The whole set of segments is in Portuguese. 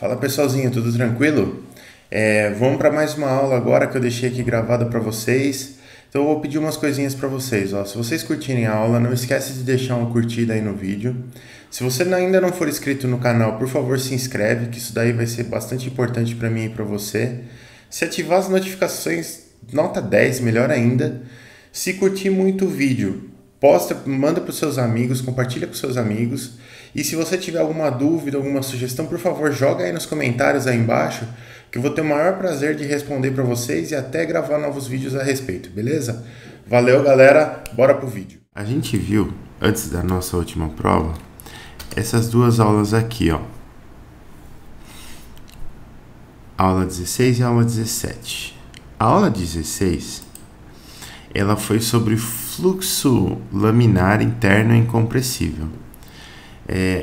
Fala pessoalzinho, tudo tranquilo? Vamos para mais uma aula agora que eu deixei aqui gravada para vocês. Então eu vou pedir umas coisinhas para vocês. Ó. Se vocês curtirem a aula, não esquece de deixar uma curtida aí no vídeo. Se você ainda não for inscrito no canal, por favor se inscreve, que isso daí vai ser bastante importante para mim e para você. Se ativar as notificações, nota 10, melhor ainda. Se curtir muito o vídeo, posta, manda para os seus amigos, compartilha com seus amigos. E se você tiver alguma dúvida, alguma sugestão, por favor, joga aí nos comentários aí embaixo, que eu vou ter o maior prazer de responder para vocês e até gravar novos vídeos a respeito, beleza? Valeu, galera, bora pro vídeo. A gente viu, antes da nossa última prova, essas duas aulas aqui, ó. Aula 16 e aula 17. A aula 16, ela foi sobre fluxo laminar interno incompressível.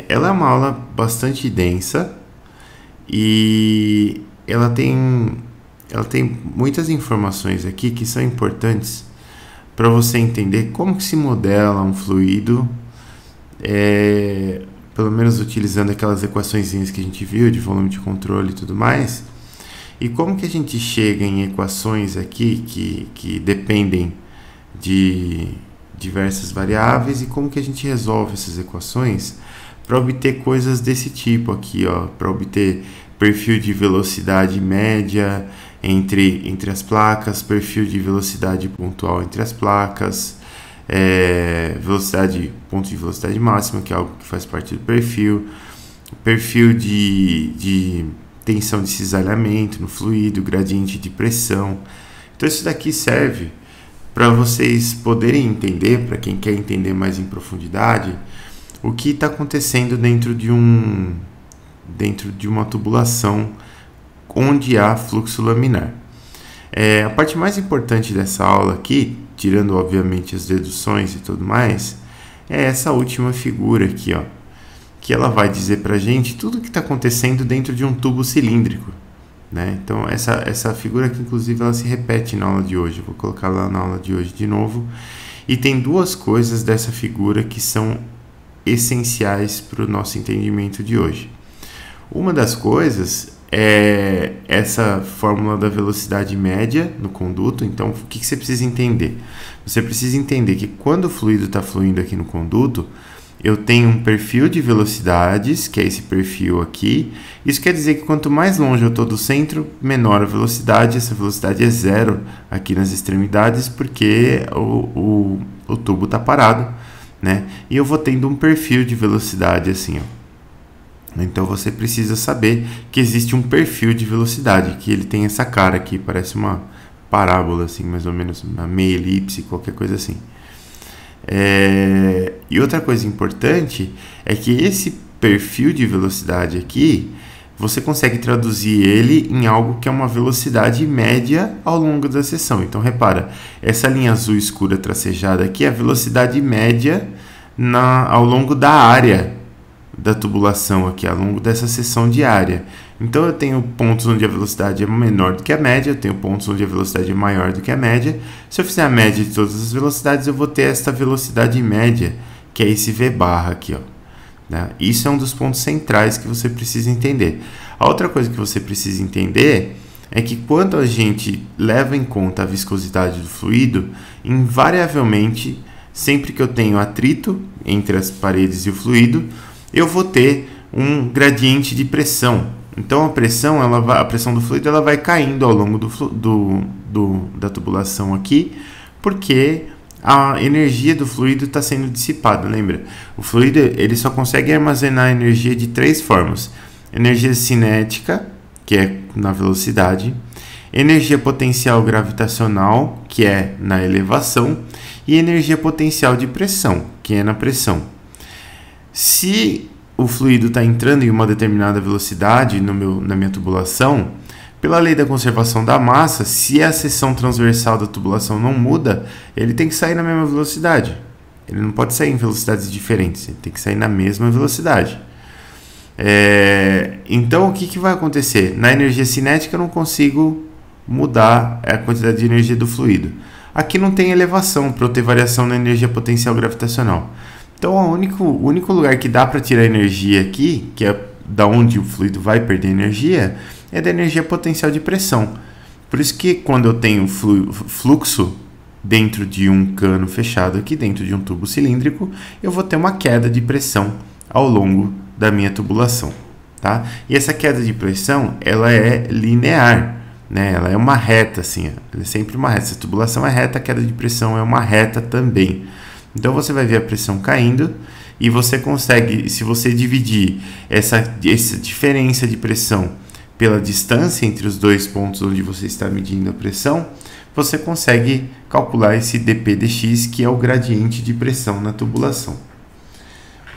Ela é uma aula bastante densa e ela tem muitas informações aqui que são importantes para você entender como que se modela um fluido, pelo menos utilizando aquelas equaçõezinhas que a gente viu de volume de controle e tudo mais, e como que a gente chega em equações aqui que dependem de diversas variáveis e como que a gente resolve essas equações para obter coisas desse tipo aqui, ó, para obter perfil de velocidade média entre as placas, perfil de velocidade pontual entre as placas, ponto de velocidade máxima, que é algo que faz parte do perfil de tensão de cisalhamento no fluido, gradiente de pressão. Então isso daqui serve para vocês poderem entender, para quem quer entender mais em profundidade, o que está acontecendo dentro de uma tubulação onde há fluxo laminar. A parte mais importante dessa aula aqui, tirando obviamente as deduções e tudo mais, é essa última figura aqui, ó, que ela vai dizer para a gente tudo o que está acontecendo dentro de um tubo cilíndrico. Né? Então essa figura aqui, inclusive, ela se repete na aula de hoje. Eu vou colocar lá na aula de hoje de novo. E tem duas coisas dessa figura que são essenciais para o nosso entendimento de hoje. Uma das coisas é essa fórmula da velocidade média no conduto. Então, o que você precisa entender? Você precisa entender que quando o fluido está fluindo aqui no conduto, eu tenho um perfil de velocidades, que é esse perfil aqui. Isso quer dizer que quanto mais longe eu estou do centro, menor a velocidade. Essa velocidade é zero aqui nas extremidades, porque o tubo está parado, né? E eu vou tendo um perfil de velocidade assim, ó. Então você precisa saber que existe um perfil de velocidade, que ele tem essa cara aqui, parece uma parábola, assim, mais ou menos, uma meia elipse, qualquer coisa assim. E outra coisa importante é que esse perfil de velocidade aqui, você consegue traduzir ele em algo que é uma velocidade média ao longo da seção. Então repara, essa linha azul escura tracejada aqui é a velocidade média ao longo da área da tubulação aqui, ao longo dessa seção de área. Então eu tenho pontos onde a velocidade é menor do que a média, eu tenho pontos onde a velocidade é maior do que a média. Se eu fizer a média de todas as velocidades, eu vou ter esta velocidade média, que é esse V barra aqui, ó. Né? Isso é um dos pontos centrais que você precisa entender. A outra coisa que você precisa entender é que quando a gente leva em conta a viscosidade do fluido, invariavelmente, sempre que eu tenho atrito entre as paredes e o fluido, eu vou ter um gradiente de pressão. Então a pressão do fluido ela vai caindo ao longo da tubulação aqui, porque a energia do fluido está sendo dissipada. Lembra? O fluido ele só consegue armazenar energia de três formas: energia cinética, que é na velocidade; energia potencial gravitacional, que é na elevação; e energia potencial de pressão, que é na pressão. Se o fluido está entrando em uma determinada velocidade na minha tubulação, pela lei da conservação da massa, se a seção transversal da tubulação não muda, ele tem que sair na mesma velocidade. Ele não pode sair em velocidades diferentes, ele tem que sair na mesma velocidade. Então, o que vai acontecer? Na energia cinética, eu não consigo mudar a quantidade de energia do fluido. Aqui não tem elevação para eu ter variação na energia potencial gravitacional. Então, o único lugar que dá para tirar energia aqui, que é da onde o fluido vai perder energia é da energia potencial de pressão. Por isso que quando eu tenho fluxo dentro de um cano fechado aqui, dentro de um tubo cilíndrico, eu vou ter uma queda de pressão ao longo da minha tubulação, tá? E essa queda de pressão, ela é linear, né? Ela é uma reta, assim, ela é sempre uma reta. Se a tubulação é reta, a queda de pressão é uma reta também. Então você vai ver a pressão caindo e você consegue, se você dividir essa diferença de pressão pela distância entre os dois pontos onde você está medindo a pressão, você consegue calcular esse dP/dx, que é o gradiente de pressão na tubulação.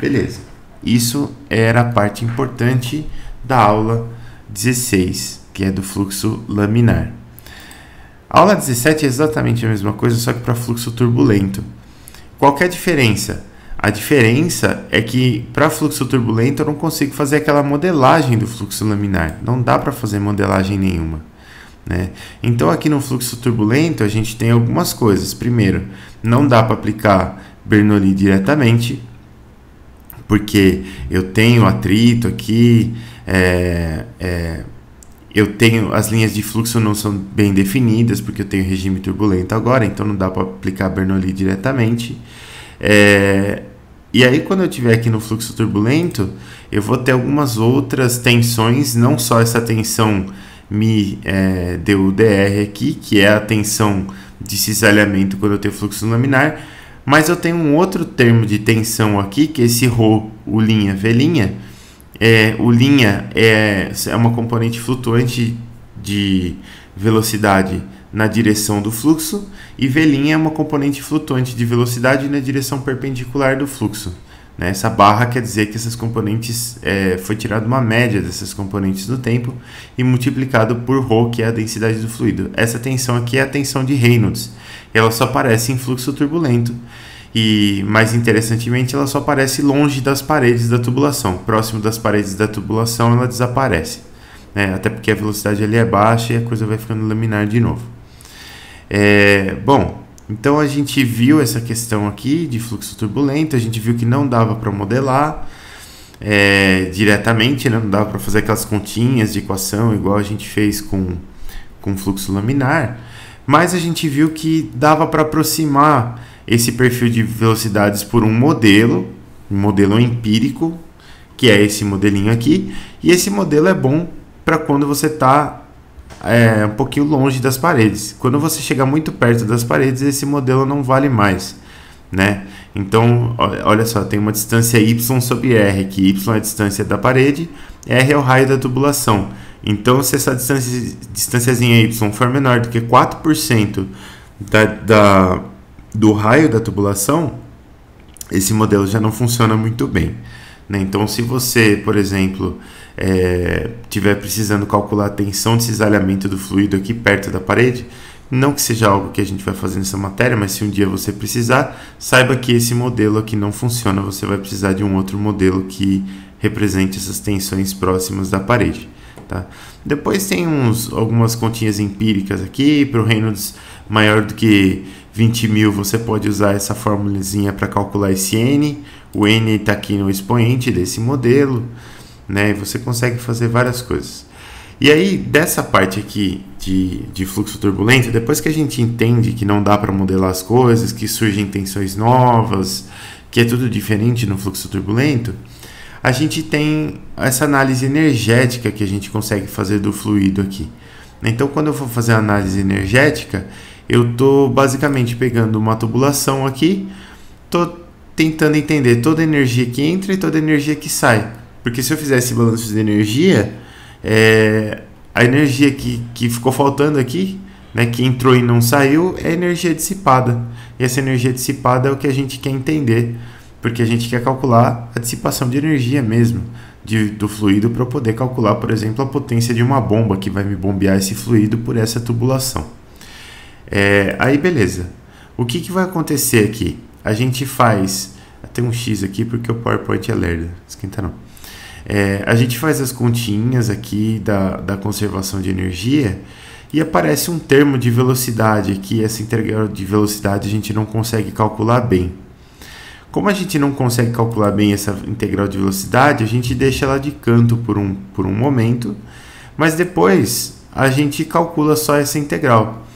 Beleza. Isso era a parte importante da aula 16, que é do fluxo laminar. A aula 17 é exatamente a mesma coisa, só que para fluxo turbulento. Qual que é a diferença? A diferença é que para fluxo turbulento eu não consigo fazer aquela modelagem do fluxo laminar. Não dá para fazer modelagem nenhuma, né? Então aqui no fluxo turbulento a gente tem algumas coisas. Primeiro, não dá para aplicar Bernoulli diretamente, porque eu tenho atrito aqui, eu tenho, as linhas de fluxo não são bem definidas, porque eu tenho regime turbulento agora, então não dá para aplicar Bernoulli diretamente. E aí quando eu estiver aqui no fluxo turbulento, eu vou ter algumas outras tensões, não só essa tensão μ/dU/dr aqui, que é a tensão de cisalhamento quando eu tenho fluxo laminar, mas eu tenho um outro termo de tensão aqui, que é esse ρ, U', V'. U' é uma componente flutuante de velocidade na direção do fluxo, e V' é uma componente flutuante de velocidade na direção perpendicular do fluxo, né? Essa barra quer dizer que essas componentes, foi tirada uma média dessas componentes no tempo e multiplicado por ρ, que é a densidade do fluido. Essa tensão aqui é a tensão de Reynolds. Ela só aparece em fluxo turbulento e, mais interessantemente, ela só aparece longe das paredes da tubulação. Próximo das paredes da tubulação ela desaparece, né? Até porque a velocidade ali é baixa e a coisa vai ficando laminar de novo. Bom, então a gente viu essa questão aqui de fluxo turbulento, a gente viu que não dava para modelar diretamente, né? Não dava para fazer aquelas continhas de equação igual a gente fez com fluxo laminar, mas a gente viu que dava para aproximar esse perfil de velocidades por um modelo empírico, que é esse modelinho aqui, e esse modelo é bom para quando você está um pouquinho longe das paredes. Quando você chega muito perto das paredes, esse modelo não vale mais, né? Então, olha só, tem uma distância y sobre r, que y é a distância da parede, r é o raio da tubulação. Então, se essa distânciazinha y for menor do que 4% do raio da tubulação, esse modelo já não funciona muito bem, né? Então, se você, por exemplo, estiver precisando calcular a tensão de cisalhamento do fluido aqui perto da parede, não que seja algo que a gente vai fazer nessa matéria, mas se um dia você precisar, saiba que esse modelo aqui não funciona, você vai precisar de um outro modelo que represente essas tensões próximas da parede, tá? Depois tem algumas continhas empíricas aqui. Para o Reynolds maior do que 20.000, você pode usar essa formulazinha para calcular esse N. O N está aqui no expoente desse modelo, né? E você consegue fazer várias coisas. E aí, dessa parte aqui de fluxo turbulento, depois que a gente entende que não dá para modelar as coisas, que surgem tensões novas, que é tudo diferente no fluxo turbulento, a gente tem essa análise energética que a gente consegue fazer do fluido aqui. Então, quando eu for fazer a análise energética, eu estou basicamente pegando uma tubulação aqui, estou tentando entender toda a energia que entra e toda a energia que sai. Porque se eu fizesse balanço de energia, a energia que ficou faltando aqui, né, que entrou e não saiu, é energia dissipada. E essa energia dissipada é o que a gente quer entender, porque a gente quer calcular a dissipação de energia mesmo do fluido, para eu poder calcular, por exemplo, a potência de uma bomba que vai me bombear esse fluido por essa tubulação. Aí beleza, o que vai acontecer aqui? A gente faz, tem um X aqui porque o PowerPoint é lerdo, esquenta não. A gente faz as continhas aqui da conservação de energia e aparece um termo de velocidade aqui. Essa integral de velocidade a gente não consegue calcular bem. Como a gente não consegue calcular bem essa integral de velocidade, a gente deixa ela de canto por um momento, mas depois a gente calcula só essa integral.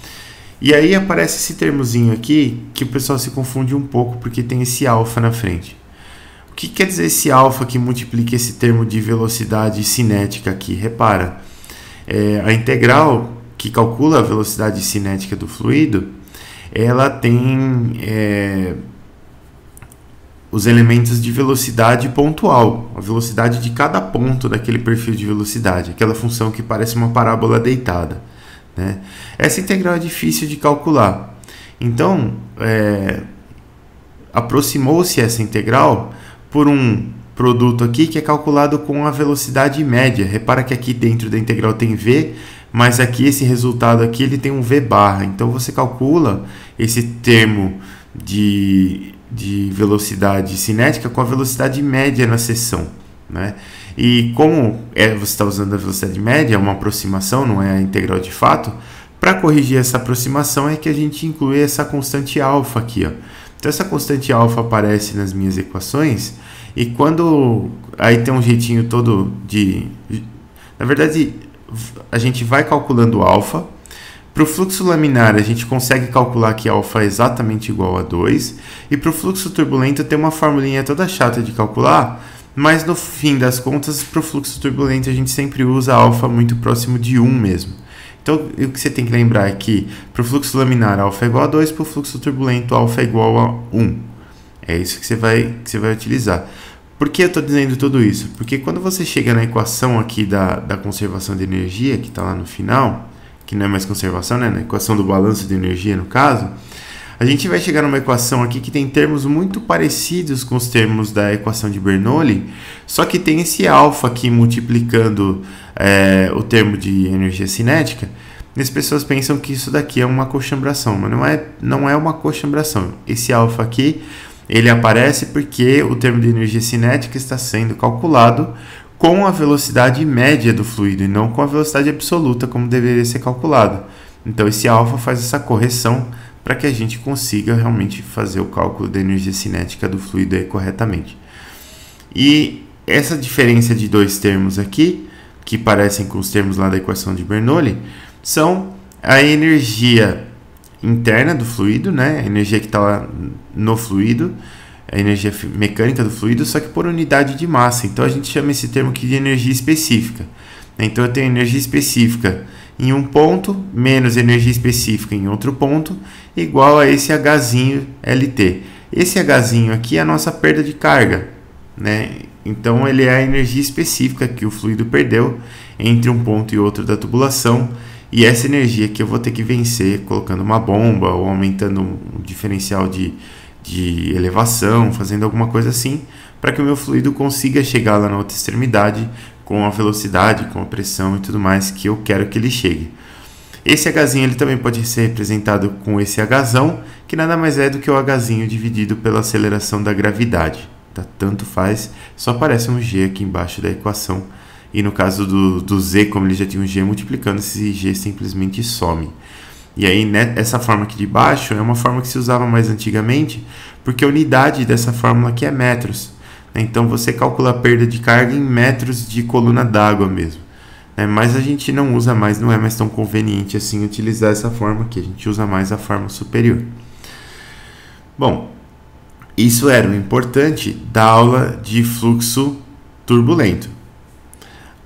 E aí aparece esse termozinho aqui que o pessoal se confunde um pouco porque tem esse alfa na frente. O que quer dizer esse alfa que multiplica esse termo de velocidade cinética aqui? Repara, a integral que calcula a velocidade cinética do fluido, ela tem os elementos de velocidade pontual, a velocidade de cada ponto daquele perfil de velocidade, aquela função que parece uma parábola deitada, né? Essa integral é difícil de calcular. Então, aproximou-se essa integral por um produto aqui que é calculado com a velocidade média. Repara que aqui dentro da integral tem v, mas aqui esse resultado aqui ele tem um v barra. Então você calcula esse termo de velocidade cinética com a velocidade média na seção, né? E como você está usando a velocidade média, é uma aproximação, não é a integral de fato, para corrigir essa aproximação é que a gente inclui essa constante alfa aqui, ó. Então essa constante alfa aparece nas minhas equações e quando aí tem um jeitinho todo na verdade a gente vai calculando alfa. Para o fluxo laminar a gente consegue calcular que alfa é exatamente igual a 2 e para o fluxo turbulento tem uma formulinha toda chata de calcular, mas no fim das contas para o fluxo turbulento a gente sempre usa alfa muito próximo de 1 mesmo. Então, o que você tem que lembrar é que para o fluxo laminar, alfa é igual a 2, para o fluxo turbulento, alfa é igual a 1. É isso que você vai utilizar. Por que eu estou dizendo tudo isso? Porque quando você chega na equação aqui da conservação de energia, que está lá no final, que não é mais conservação, né? Na equação do balanço de energia, no caso, a gente vai chegar numa equação aqui que tem termos muito parecidos com os termos da equação de Bernoulli, só que tem esse alfa aqui multiplicando o termo de energia cinética, e as pessoas pensam que isso daqui é uma coxambração, mas não é uma coxambração. Esse alfa aqui, ele aparece porque o termo de energia cinética está sendo calculado com a velocidade média do fluido e não com a velocidade absoluta, como deveria ser calculado. Então esse alfa faz essa correção para que a gente consiga realmente fazer o cálculo da energia cinética do fluido aí corretamente. E essa diferença de dois termos aqui, que parecem com os termos lá da equação de Bernoulli, são a energia interna do fluido, né? A energia que está lá no fluido, a energia mecânica do fluido, só que por unidade de massa. Então a gente chama esse termo aqui de energia específica. Então eu tenho energia específica em um ponto, menos energia específica em outro ponto, igual a esse Hzinho LT. Esse Hzinho aqui é a nossa perda de carga, né? Então ele é a energia específica que o fluido perdeu entre um ponto e outro da tubulação, e essa energia que eu vou ter que vencer colocando uma bomba ou aumentando um diferencial de elevação, fazendo alguma coisa assim, para que o meu fluido consiga chegar lá na outra extremidade com a velocidade, com a pressão e tudo mais que eu quero que ele chegue. Esse Hzinho ele também pode ser representado com esse Hzão, que nada mais é do que o Hzinho dividido pela aceleração da gravidade. Tá? Tanto faz, só aparece um G aqui embaixo da equação. E no caso do Z, como ele já tinha um G multiplicando, esse G simplesmente some. E aí, né, essa forma aqui de baixo é uma forma que se usava mais antigamente, porque a unidade dessa fórmula aqui é metros. Então você calcula a perda de carga em metros de coluna d'água mesmo. Mas a gente não usa mais, não é mais tão conveniente assim utilizar essa forma aqui, a gente usa mais a forma superior. Bom, isso era o importante da aula de fluxo turbulento.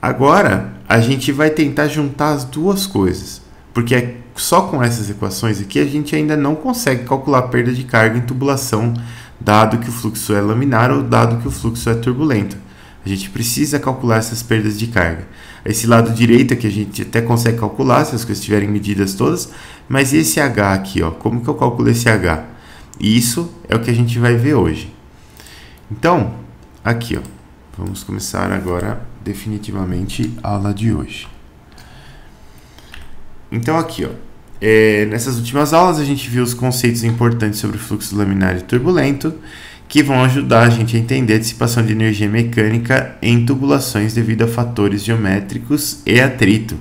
Agora a gente vai tentar juntar as duas coisas, porque só com essas equações aqui a gente ainda não consegue calcular a perda de carga em tubulação, dado que o fluxo é laminar ou dado que o fluxo é turbulento. A gente precisa calcular essas perdas de carga. Esse lado direito aqui a gente até consegue calcular se as coisas estiverem medidas todas, mas esse H aqui, ó, como que eu calculo esse H? Isso é o que a gente vai ver hoje. Então, aqui, ó, vamos começar agora definitivamente a aula de hoje. Então aqui, ó, nessas últimas aulas a gente viu os conceitos importantes sobre o fluxo laminar e turbulento, que vão ajudar a gente a entender a dissipação de energia mecânica em tubulações devido a fatores geométricos e atrito.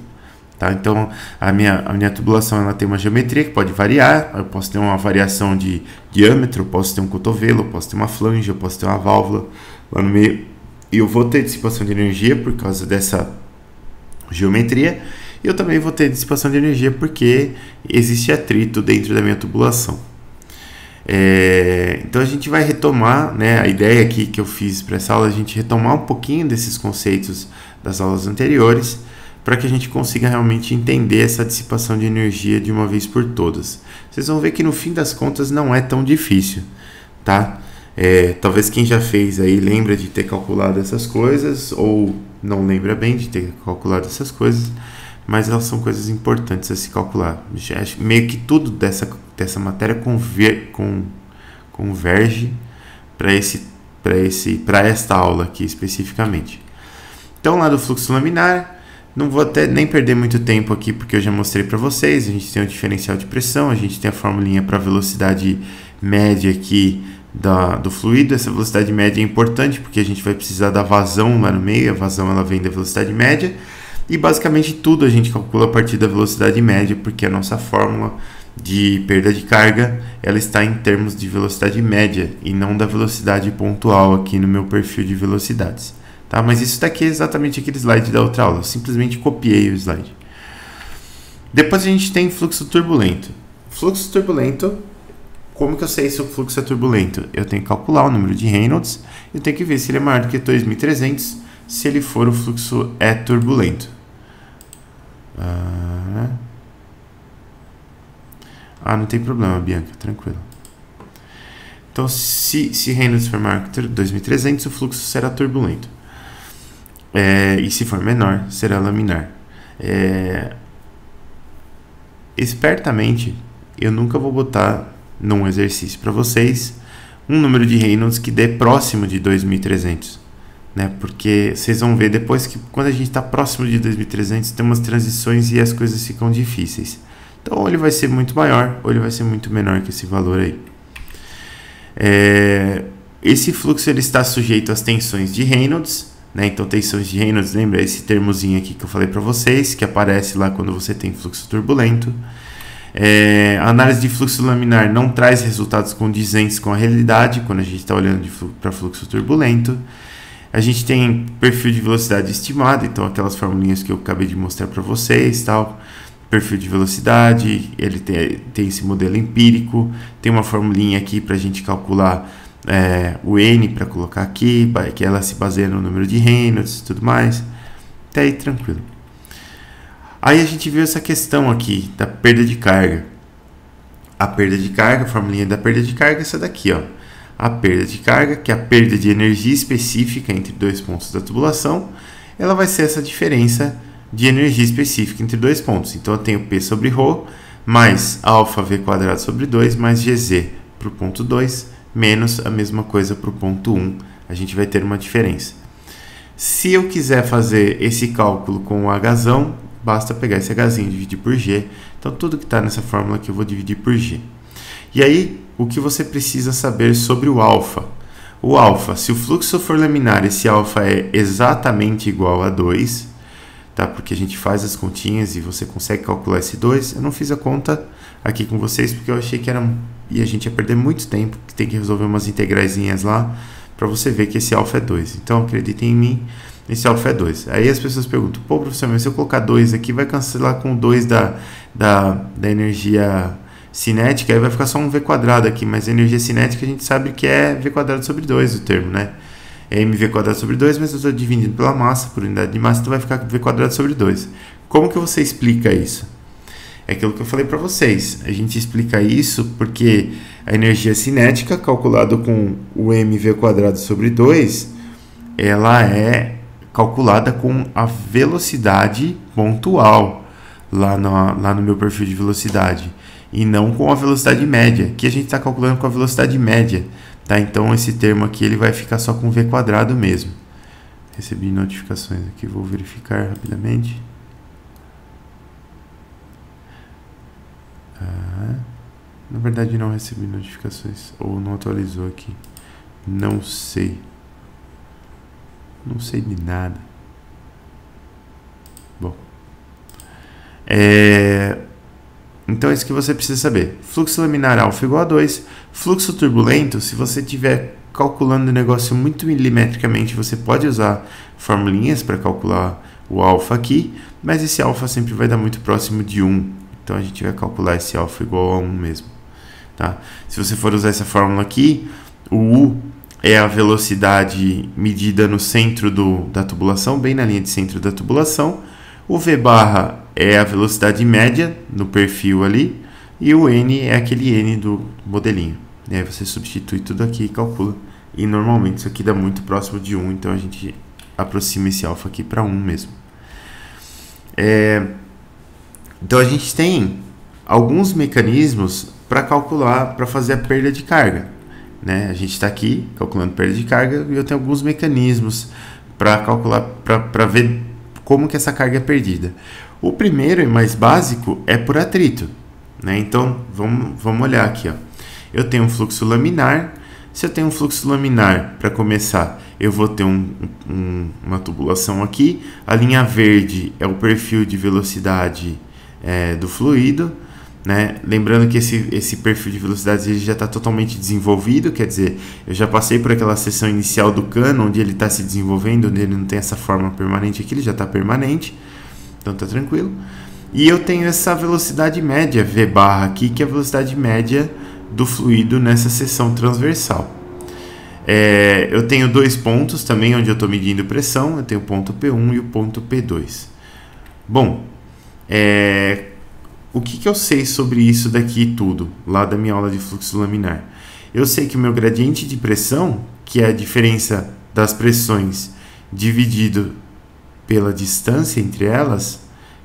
Tá? Então, a minha tubulação ela tem uma geometria que pode variar. Eu posso ter uma variação de diâmetro, eu posso ter um cotovelo, eu posso ter uma flange, eu posso ter uma válvula lá no meio. E eu vou ter dissipação de energia por causa dessa geometria. E eu também vou ter dissipação de energia porque existe atrito dentro da minha tubulação. Então a gente vai retomar, né, a ideia aqui que eu fiz para essa aula, a gente retomar um pouquinho desses conceitos das aulas anteriores, para que a gente consiga realmente entender essa dissipação de energia de uma vez por todas. Vocês vão ver que no fim das contas não é tão difícil, tá? Talvez quem já fez aí lembra de ter calculado essas coisas, ou não lembra bem de ter calculado essas coisas, mas elas são coisas importantes a se calcular. Meio que tudo dessa matéria converge para esta aula aqui especificamente. Então, lá do fluxo laminar, não vou até nem perder muito tempo aqui, porque eu já mostrei para vocês. A gente tem o diferencial de pressão, a gente tem a formulinha para a velocidade média aqui do fluido. Essa velocidade média é importante, porque a gente vai precisar da vazão lá no meio. A vazão ela vem da velocidade média. E basicamente tudo a gente calcula a partir da velocidade média, porque a nossa fórmula de perda de carga ela está em termos de velocidade média e não da velocidade pontual aqui no meu perfil de velocidades. Tá? Mas isso daqui é exatamente aquele slide da outra aula. Eu simplesmente copiei o slide. Depois a gente tem fluxo turbulento. Fluxo turbulento, como que eu sei se o fluxo é turbulento? Eu tenho que calcular o número de Reynolds, eu tenho que ver se ele é maior do que 2.300, se ele for o fluxo é turbulento. Não tem problema, Bianca, tranquilo. Então, se Reynolds for maior que 2.300, o fluxo será turbulento. E se for menor, será laminar. Espertamente, eu nunca vou botar num exercício para vocês um número de Reynolds que dê próximo de 2.300. Né? Porque vocês vão ver depois que quando a gente está próximo de 2.300 tem umas transições e as coisas ficam difíceis. Então, ou ele vai ser muito maior ou ele vai ser muito menor que esse valor aí. Esse fluxo ele está sujeito às tensões de Reynolds, né? Então, tensões de Reynolds, lembra esse termozinho aqui que eu falei para vocês, que aparece lá quando você tem fluxo turbulento. A análise de fluxo laminar não traz resultados condizentes com a realidade quando a gente está olhando para fluxo turbulento. A gente tem perfil de velocidade estimado, então aquelas formulinhas que eu acabei de mostrar para vocês, tal. Perfil de velocidade, ele tem esse modelo empírico, tem uma formulinha aqui para a gente calcular o N para colocar aqui, que ela se baseia no número de Reynolds e tudo mais. Até aí tranquilo. Aí a gente viu essa questão aqui da perda de carga. A perda de carga, a formulinha da perda de carga é essa daqui, ó. A perda de carga, que é a perda de energia específica entre dois pontos da tubulação, ela vai ser essa diferença de energia específica entre dois pontos. Então, eu tenho P sobre ρ mais alfa V quadrado sobre 2 mais GZ para o ponto 2 menos a mesma coisa para o ponto 1. A gente vai ter uma diferença. Se eu quiser fazer esse cálculo com o Hzão, basta pegar esse Hzinho e dividir por G. Então, tudo que está nessa fórmula aqui eu vou dividir por G. E aí, o que você precisa saber sobre o alfa? O alfa, se o fluxo for laminar, esse alfa é exatamente igual a 2, tá? Porque a gente faz as continhas e você consegue calcular esse 2. Eu não fiz a conta aqui com vocês porque eu achei que e a gente ia perder muito tempo, que tem que resolver umas integraizinhas lá, para você ver que esse alfa é 2. Então, acreditem em mim, esse alfa é 2. Aí as pessoas perguntam, pô, professor, mas se eu colocar 2 aqui, vai cancelar com o 2 da energia cinética, aí vai ficar só um V quadrado aqui, mas a energia cinética a gente sabe que é V quadrado sobre 2 o termo, né? É mv quadrado sobre 2, mas eu estou dividindo pela massa, por unidade de massa, então vai ficar V quadrado sobre 2. Como que você explica isso? É aquilo que eu falei para vocês. A gente explica isso porque a energia cinética, calculada com o mv quadrado sobre 2, ela é calculada com a velocidade pontual lá no meu perfil de velocidade. E não com a velocidade média. Aqui a gente está calculando com a velocidade média. Tá? Então, esse termo aqui ele vai ficar só com V quadrado mesmo. Recebi notificações aqui, vou verificar rapidamente. Na verdade, não recebi notificações. Ou não atualizou aqui. Não sei. Não sei de nada. Bom. Então é isso que você precisa saber. Fluxo laminar alfa igual a 2. Fluxo turbulento, se você estiver calculando o negócio muito milimetricamente, você pode usar formulinhas para calcular o alfa aqui, mas esse alfa sempre vai dar muito próximo de 1. Então a gente vai calcular esse alfa igual a 1 mesmo. Tá? Se você for usar essa fórmula aqui, o U é a velocidade medida no centro da tubulação, bem na linha de centro da tubulação. O V barra é a velocidade média no perfil ali. E o N é aquele N do modelinho. E aí você substitui tudo aqui e calcula. E normalmente isso aqui dá muito próximo de 1, então a gente aproxima esse alfa aqui para 1 mesmo. Então a gente tem alguns mecanismos para calcular, para fazer a perda de carga. Né? A gente está aqui calculando perda de carga e eu tenho alguns mecanismos para calcular, para ver como que essa carga é perdida. O primeiro e mais básico é por atrito. Né? Então vamos olhar aqui. Ó. Eu tenho um fluxo laminar. Se eu tenho um fluxo laminar, para começar, eu vou ter uma tubulação aqui. A linha verde é o perfil de velocidade do fluido. Né? Lembrando que esse perfil de velocidade ele já está totalmente desenvolvido, quer dizer, eu já passei por aquela seção inicial do cano, onde ele está se desenvolvendo, onde ele não tem essa forma permanente aqui, ele já está permanente, então está tranquilo. E eu tenho essa velocidade média, V barra aqui, que é a velocidade média do fluido nessa seção transversal. Eu tenho dois pontos também, onde eu estou medindo pressão, eu tenho o ponto P1 e o ponto P2. Bom, o que eu sei sobre isso daqui tudo, lá da minha aula de fluxo laminar? Eu sei que o meu gradiente de pressão, que é a diferença das pressões dividido pela distância entre elas,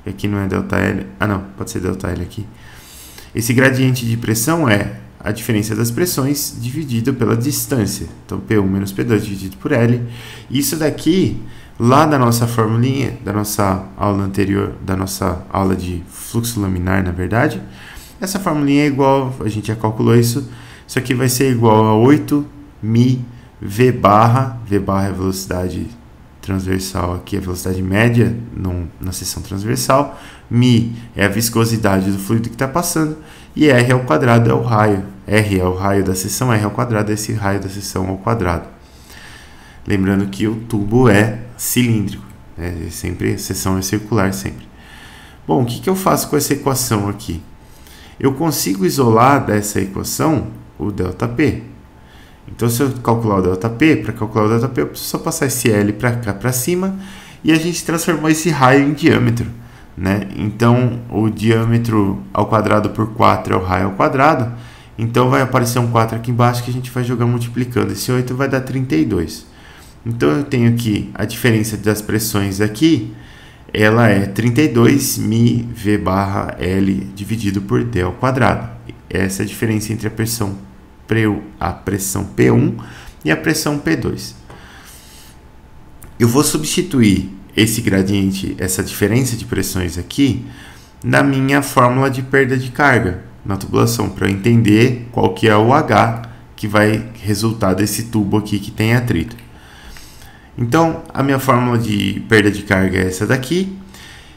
aqui não é ΔL, não, pode ser ΔL aqui. Esse gradiente de pressão é a diferença das pressões dividido pela distância. Então, P1 menos P2 dividido por L. Isso daqui, lá da nossa formulinha, da nossa aula anterior, da nossa aula de fluxo laminar, na verdade, essa formulinha é igual, a gente já calculou isso, isso aqui vai ser igual a 8 mi V barra é a velocidade transversal aqui, a velocidade média na seção transversal, mi é a viscosidade do fluido que está passando, e R ao quadrado é o raio, R é o raio da seção, R ao quadrado é esse raio da seção ao quadrado. Lembrando que o tubo é cilíndrico, sempre, a seção é circular sempre. Bom, o que eu faço com essa equação aqui? Eu consigo isolar dessa equação o ΔP. Então, se eu calcular o ΔP, para calcular o ΔP, eu preciso só passar esse L para cá, para cima, e a gente transformou esse raio em diâmetro. Né? Então, o diâmetro ao quadrado por 4 é o raio ao quadrado. Então, vai aparecer um 4 aqui embaixo que a gente vai jogar multiplicando. Esse 8 vai dar 32. Então, eu tenho aqui a diferença das pressões aqui, ela é 32 mi V barra L dividido por D ao quadrado. Essa é a diferença entre a pressão P1 e a pressão P2. Eu vou substituir esse gradiente, essa diferença de pressões aqui, na minha fórmula de perda de carga na tubulação, para eu entender qual que é o H que vai resultar desse tubo aqui que tem atrito. Então, a minha fórmula de perda de carga é essa daqui.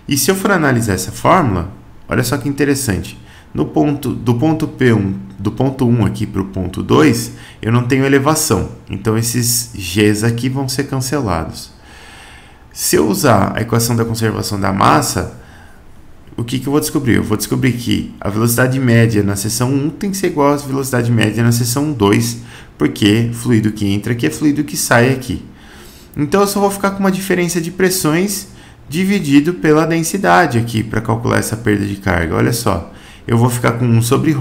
E se eu for analisar essa fórmula, olha só que interessante. Do ponto P1, do ponto 1 aqui para o ponto 2, eu não tenho elevação. Então, esses Gs aqui vão ser cancelados. Se eu usar a equação da conservação da massa, o que eu vou descobrir? Eu vou descobrir que a velocidade média na seção 1 tem que ser igual à velocidade média na seção 2, porque fluido que entra aqui é fluido que sai aqui. Então, eu só vou ficar com uma diferença de pressões dividido pela densidade aqui para calcular essa perda de carga. Olha só, eu vou ficar com 1 sobre ρ,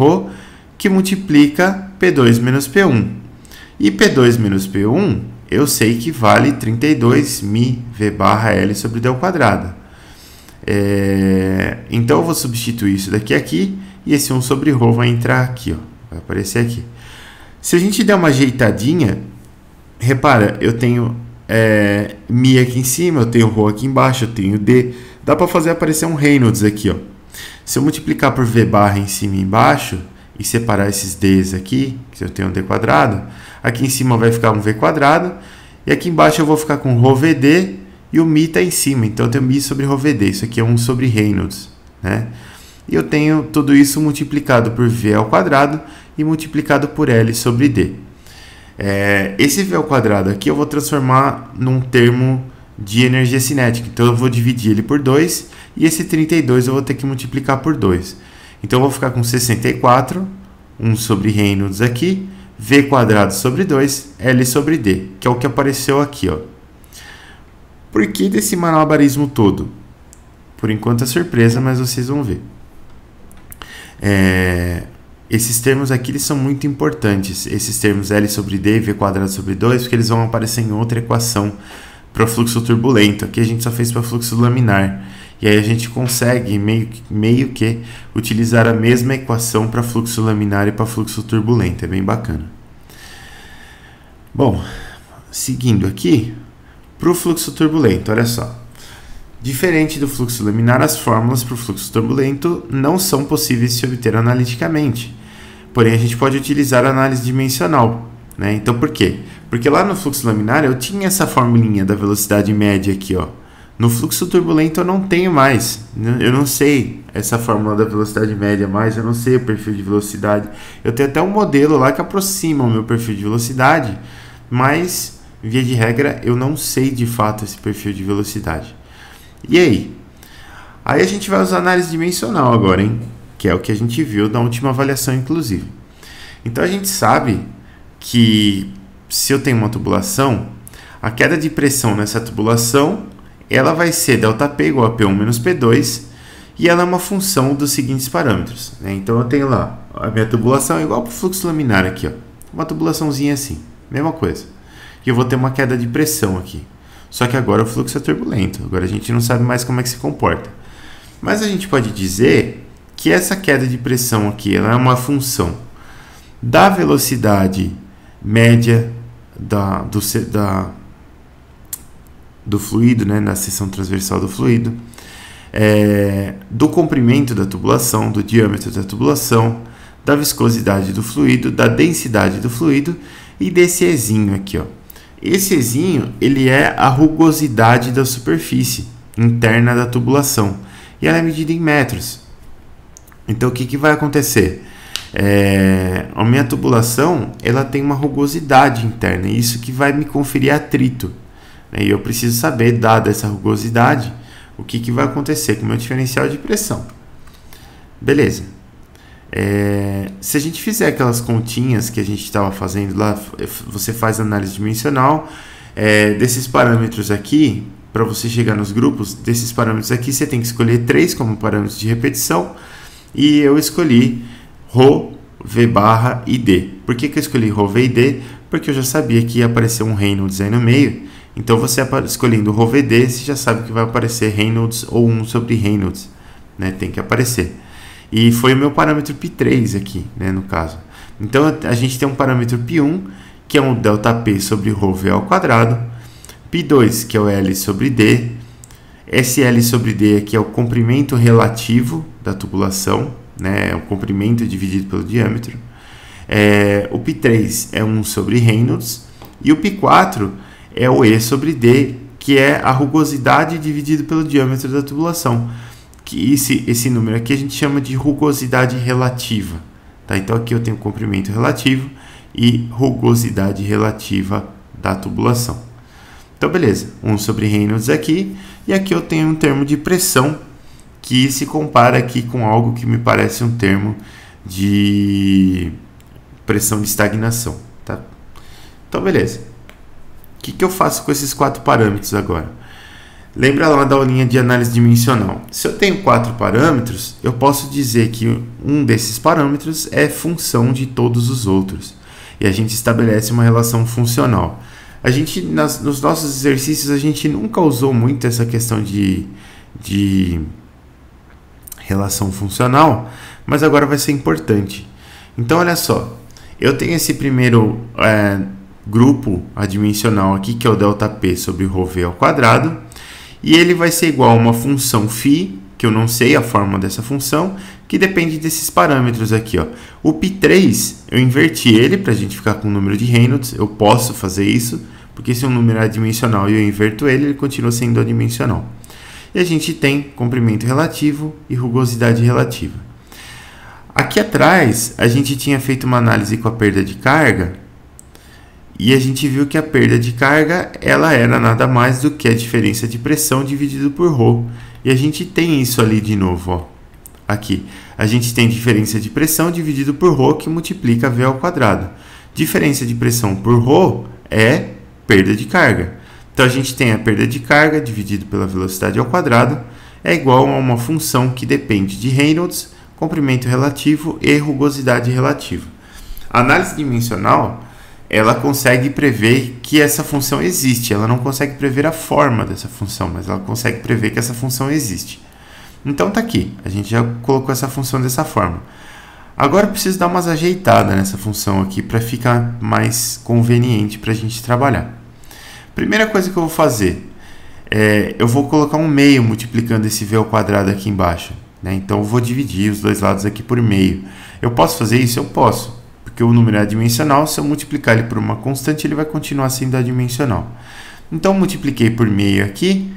que multiplica P2 menos P1. E P2 menos P1, eu sei que vale 32 mi V barra L sobre D ao quadrado. Então, eu vou substituir isso daqui aqui, e esse 1 sobre ρ vai entrar aqui, ó, vai aparecer aqui. Se a gente der uma ajeitadinha, repara, eu tenho mi aqui em cima, eu tenho ρ aqui embaixo, eu tenho D. Dá para fazer aparecer um Reynolds aqui, ó. Se eu multiplicar por V barra em cima e embaixo e separar esses Ds aqui, que eu tenho um D quadrado, aqui em cima vai ficar um V quadrado e aqui embaixo eu vou ficar com ρVD e o mi está em cima, então eu tenho mi sobre ρVD. Isso aqui é 1 sobre Reynolds, né? E eu tenho tudo isso multiplicado por V ao quadrado e multiplicado por L sobre D. Esse V ao quadrado aqui eu vou transformar num termo de energia cinética. Então eu vou dividir ele por 2 e esse 32 eu vou ter que multiplicar por 2. Então eu vou ficar com 64, 1 sobre Reynolds aqui, V quadrado sobre 2, L sobre D, que é o que apareceu aqui, ó. Por que desse malabarismo todo? Por enquanto é surpresa, mas vocês vão ver. Esses termos aqui eles são muito importantes, esses termos L sobre D e V quadrado sobre 2, porque eles vão aparecer em outra equação para o fluxo turbulento. Aqui a gente só fez para fluxo laminar, e aí a gente consegue meio que utilizar a mesma equação para fluxo laminar e para fluxo turbulento, é bem bacana. Bom, seguindo aqui, para o fluxo turbulento, olha só. Diferente do fluxo laminar, as fórmulas para o fluxo turbulento não são possíveis de se obter analiticamente. Porém, a gente pode utilizar a análise dimensional, né? Então, por quê? Porque lá no fluxo laminar eu tinha essa formulinha da velocidade média aqui, ó. No fluxo turbulento eu não tenho mais. Eu não sei essa fórmula da velocidade média mais, eu não sei o perfil de velocidade. Eu tenho até um modelo lá que aproxima o meu perfil de velocidade, mas, via de regra, eu não sei de fato esse perfil de velocidade. E aí? Aí a gente vai usar análise dimensional agora, hein? Que é o que a gente viu na última avaliação, inclusive. Então a gente sabe que se eu tenho uma tubulação, a queda de pressão nessa tubulação, ela vai ser ΔP igual a P1 menos P2, e ela é uma função dos seguintes parâmetros, né? Então eu tenho lá, a minha tubulação é igual para o fluxo laminar aqui, ó. Uma tubulaçãozinha assim, mesma coisa. E eu vou ter uma queda de pressão aqui. Só que agora o fluxo é turbulento, agora a gente não sabe mais como é que se comporta. Mas a gente pode dizer que essa queda de pressão aqui ela é uma função da velocidade média do fluido, né, na seção transversal do fluido, do comprimento da tubulação, do diâmetro da tubulação, da viscosidade do fluido, da densidade do fluido e desse Ezinho aqui, ó. Esse Ezinho, ele é a rugosidade da superfície interna da tubulação e ela é medida em metros. Então, o que vai acontecer? A minha tubulação, ela tem uma rugosidade interna, e isso que vai me conferir atrito. E eu preciso saber, dada essa rugosidade, o que vai acontecer com o meu diferencial de pressão. Beleza. Se a gente fizer aquelas continhas que a gente estava fazendo lá, você faz análise dimensional desses parâmetros aqui, para você chegar nos grupos, desses parâmetros aqui, você tem que escolher 3 como parâmetros de repetição, e eu escolhi ρ, V barra e D. Por que eu escolhi ρ, V e D? Porque eu já sabia que ia aparecer um Reynolds aí no meio, então você escolhendo ρ, V, D, você já sabe que vai aparecer Reynolds ou 1 sobre Reynolds, né? Tem que aparecer. E foi o meu parâmetro π3 aqui, né, no caso. Então, a gente tem um parâmetro π1, que é um ΔP sobre ρV ao quadrado, π2, que é o L sobre D, esse L sobre D aqui é o comprimento relativo da tubulação, né, é o comprimento dividido pelo diâmetro. O π3 é 1 sobre Reynolds, e o π4 é o E sobre D, que é a rugosidade dividido pelo diâmetro da tubulação. Que esse número aqui a gente chama de rugosidade relativa, tá? Então aqui eu tenho comprimento relativo e rugosidade relativa da tubulação. Então beleza, 1 sobre Reynolds aqui, e aqui eu tenho um termo de pressão que se compara aqui com algo que me parece um termo de pressão de estagnação, tá? Então beleza, o que eu faço com esses 4 parâmetros agora? Lembra lá da aulinha de análise dimensional. Se eu tenho 4 parâmetros, eu posso dizer que um desses parâmetros é função de todos os outros. E a gente estabelece uma relação funcional. A gente, nos nossos exercícios, a gente nunca usou muito essa questão de relação funcional, mas agora vai ser importante. Então, olha só. Eu tenho esse primeiro grupo adimensional aqui, que é o ΔP sobre ρV ao quadrado. E ele vai ser igual a uma função φ, que eu não sei a forma dessa função, que depende desses parâmetros aqui, ó. O π3, eu inverti ele para a gente ficar com o número de Reynolds. Eu posso fazer isso, porque se um número é adimensional e eu inverto ele, ele continua sendo adimensional. e a gente tem comprimento relativo e rugosidade relativa. Aqui atrás, a gente tinha feito uma análise com a perda de carga, e a gente viu que a perda de carga ela era nada mais do que a diferença de pressão dividido por ρ. E a gente tem isso ali de novo, ó. Aqui, a gente tem diferença de pressão dividido por ρ, que multiplica V ao quadrado. Diferença de pressão por ρ é perda de carga. Então, a gente tem a perda de carga dividido pela velocidade ao quadrado é igual a uma função que depende de Reynolds, comprimento relativo e rugosidade relativa. A análise dimensional, ela consegue prever que essa função existe. Ela não consegue prever a forma dessa função, mas ela consegue prever que essa função existe. Então tá aqui, a gente já colocou essa função dessa forma. Agora eu preciso dar umas ajeitadas nessa função aqui para ficar mais conveniente para a gente trabalhar. Primeira coisa que eu vou fazer, eu vou colocar um meio multiplicando esse V ao quadrado aqui embaixo, né? Então eu vou dividir os dois lados aqui por meio. Eu posso fazer isso? Eu posso, porque o número é adimensional, se eu multiplicar ele por uma constante, ele vai continuar sendo adimensional. Então eu multipliquei por meio aqui,